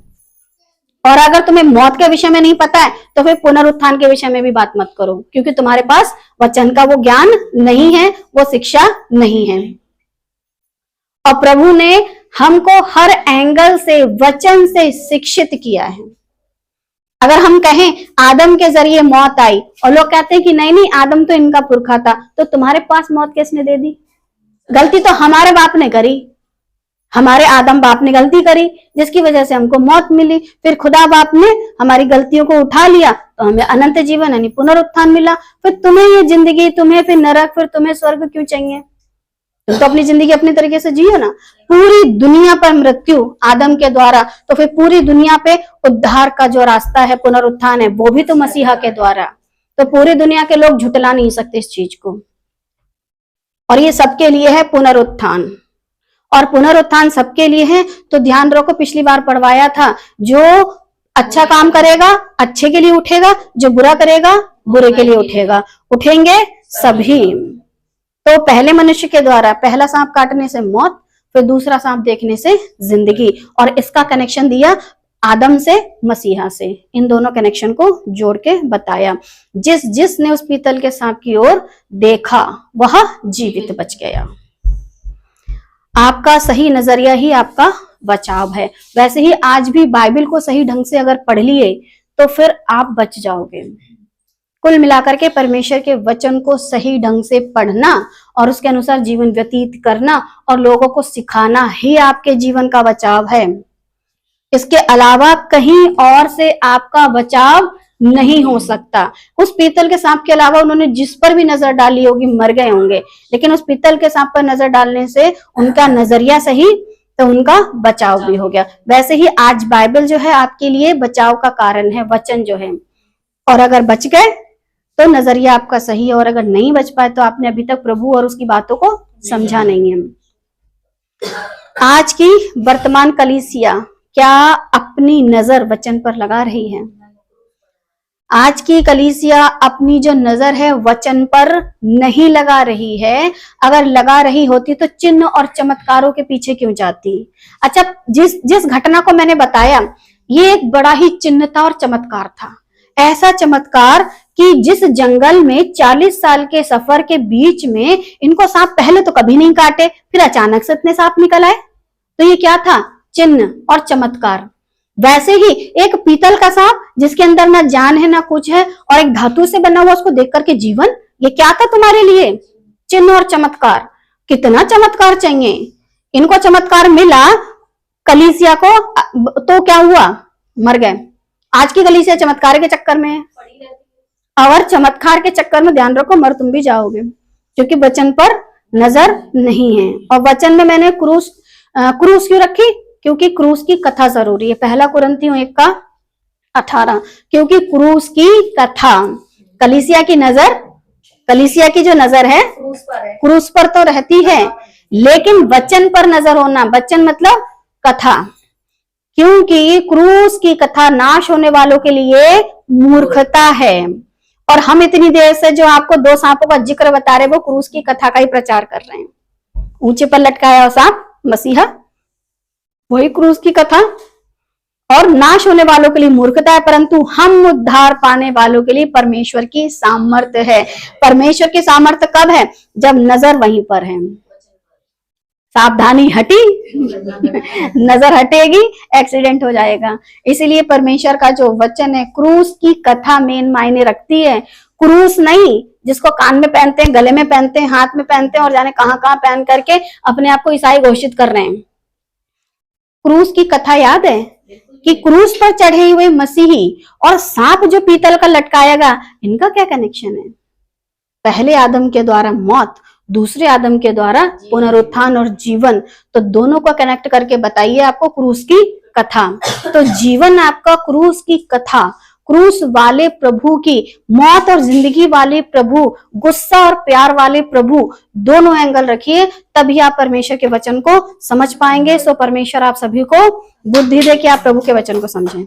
Speaker 1: और अगर तुम्हें मौत के विषय में नहीं पता है, तो फिर पुनरुत्थान के विषय में भी बात मत करो, क्योंकि तुम्हारे पास वचन का वो ज्ञान नहीं है, वो शिक्षा नहीं है। और प्रभु ने हमको हर एंगल से वचन से शिक्षित किया है। अगर हम कहें आदम के जरिए मौत आई, और लोग कहते हैं कि नहीं आदम तो इनका पुरखा था, तो तुम्हारे पास मौत किसने दे दी? गलती तो हमारे बाप ने करी, हमारे आदम बाप ने गलती करी, जिसकी वजह से हमको मौत मिली। फिर खुदा बाप ने हमारी गलतियों को उठा लिया, तो हमें अनंत जीवन यानी पुनरुत्थान मिला। फिर तुम्हें ये जिंदगी, तुम्हें फिर नरक, फिर तुम्हें स्वर्ग क्यों चाहिए? तुम तो अपनी जिंदगी अपनी तरीके से जियो ना। पूरी दुनिया पर मृत्यु आदम के द्वारा, तो फिर पूरी दुनिया पे उद्धार का जो रास्ता है, पुनरुत्थान है, वो भी तो मसीहा के द्वारा। तो पूरी दुनिया के लोग झुटला नहीं सकते इस चीज को। और ये सबके लिए है पुनरुत्थान, और पुनरुत्थान सबके लिए है। तो ध्यान रखो, पिछली बार पढ़वाया था, जो अच्छा काम करेगा अच्छे के लिए उठेगा, जो बुरा करेगा बुरे के लिए उठेगा, उठेंगे सभी। तो पहले मनुष्य के द्वारा पहला सांप काटने से मौत, फिर दूसरा सांप देखने से जिंदगी, और इसका कनेक्शन दिया आदम से मसीहा से, इन दोनों कनेक्शन को जोड़ के बताया। जिसने उस पीतल के सांप की ओर देखा वह जीवित बच गया। आपका सही नजरिया ही आपका बचाव है। वैसे ही आज भी बाइबल को सही ढंग से अगर पढ़ लिए तो फिर आप बच जाओगे। कुल मिलाकर के परमेश्वर के वचन को सही ढंग से पढ़ना और उसके अनुसार जीवन व्यतीत करना और लोगों को सिखाना ही आपके जीवन का बचाव है। इसके अलावा कहीं और से आपका बचाव नहीं हो सकता। उस पीतल के सांप के अलावा उन्होंने जिस पर भी नजर डाली होगी मर गए होंगे, लेकिन उस पीतल के सांप पर नजर डालने से उनका नजरिया सही तो उनका बचाव भी हो गया। वैसे ही आज बाइबल जो है आपके लिए बचाव का कारण है, वचन जो है। और अगर बच गए तो नजरिया आपका सही है, और अगर नहीं बच पाए तो आपने अभी तक प्रभु और उसकी बातों को समझा नहीं है। आज की वर्तमान कलीसिया क्या अपनी नजर वचन पर लगा रही है? आज की कलीसिया अपनी जो नजर है वचन पर नहीं लगा रही है। अगर लगा रही होती तो चिन्ह और चमत्कारों के पीछे क्यों जाती? अच्छा, जिस घटना को मैंने बताया ये एक बड़ा ही चिन्ह था और चमत्कार था। ऐसा चमत्कार कि जिस जंगल में 40 साल के सफर के बीच में इनको सांप पहले तो कभी नहीं काटे, फिर अचानक से इतने सांप निकल आए। तो ये क्या था? चिन्ह और चमत्कार। वैसे ही एक पीतल का सांप जिसके अंदर ना जान है ना कुछ है और एक धातु से बना हुआ, उसको देख करके जीवन, ये क्या था तुम्हारे लिए? चिन्ह और चमत्कार। कितना चमत्कार चाहिए? इनको चमत्कार मिला, कलीसिया को तो क्या हुआ? मर गए। आज की कलीसिया चमत्कार के चक्कर में है, और चमत्कार के चक्कर में ध्यान रखो मर तुम भी जाओगे, क्योंकि वचन पर नजर नहीं है। और वचन में मैंने क्रूस क्यों रखी? क्योंकि क्रूस की कथा जरूरी है। 1 कुरिन्थियों 1:18, क्योंकि क्रूस की कथा, कलीसिया की जो नजर है क्रूस पर तो रहती है, लेकिन वचन पर नजर होना, वचन मतलब कथा, क्योंकि क्रूस की कथा नाश होने वालों के लिए मूर्खता है। और हम इतनी देर से जो आपको 2 सांपों का जिक्र बता रहे वो क्रूस की कथा का ही प्रचार कर रहे हैं। ऊंचे पर लटकाया सांप मसीहा, वही क्रूस की कथा, और नाश होने वालों के लिए मूर्खता है, परंतु हम उद्धार पाने वालों के लिए परमेश्वर की सामर्थ्य है। परमेश्वर की सामर्थ्य कब है? जब नजर वहीं पर है। सावधानी हटी नजर हटेगी, एक्सीडेंट हो जाएगा। इसीलिए परमेश्वर का जो वचन है, क्रूस की कथा मेन मायने रखती है। क्रूस नहीं जिसको कान में पहनते हैं, गले में पहनते हैं, हाथ में पहनते हैं और जाने कहां कहां पहन करके अपने आप को ईसाई घोषित कर रहे हैं। क्रूस की कथा याद है कि क्रूस पर चढ़े हुए मसीही और सांप जो पीतल का लटकाएगा, इनका क्या कनेक्शन है? पहले आदम के द्वारा मौत, दूसरे आदम के द्वारा पुनरुत्थान और जीवन, तो दोनों को कनेक्ट करके बताइए आपको क्रूस की कथा। तो जीवन आपका क्रूस की कथा, क्रूस वाले प्रभु की, मौत और जिंदगी वाले प्रभु, गुस्सा और प्यार वाले प्रभु, दोनों एंगल रखिए, तभी आप परमेश्वर के वचन को समझ पाएंगे। सो परमेश्वर आप सभी को बुद्धि दे कि आप प्रभु के वचन को समझें।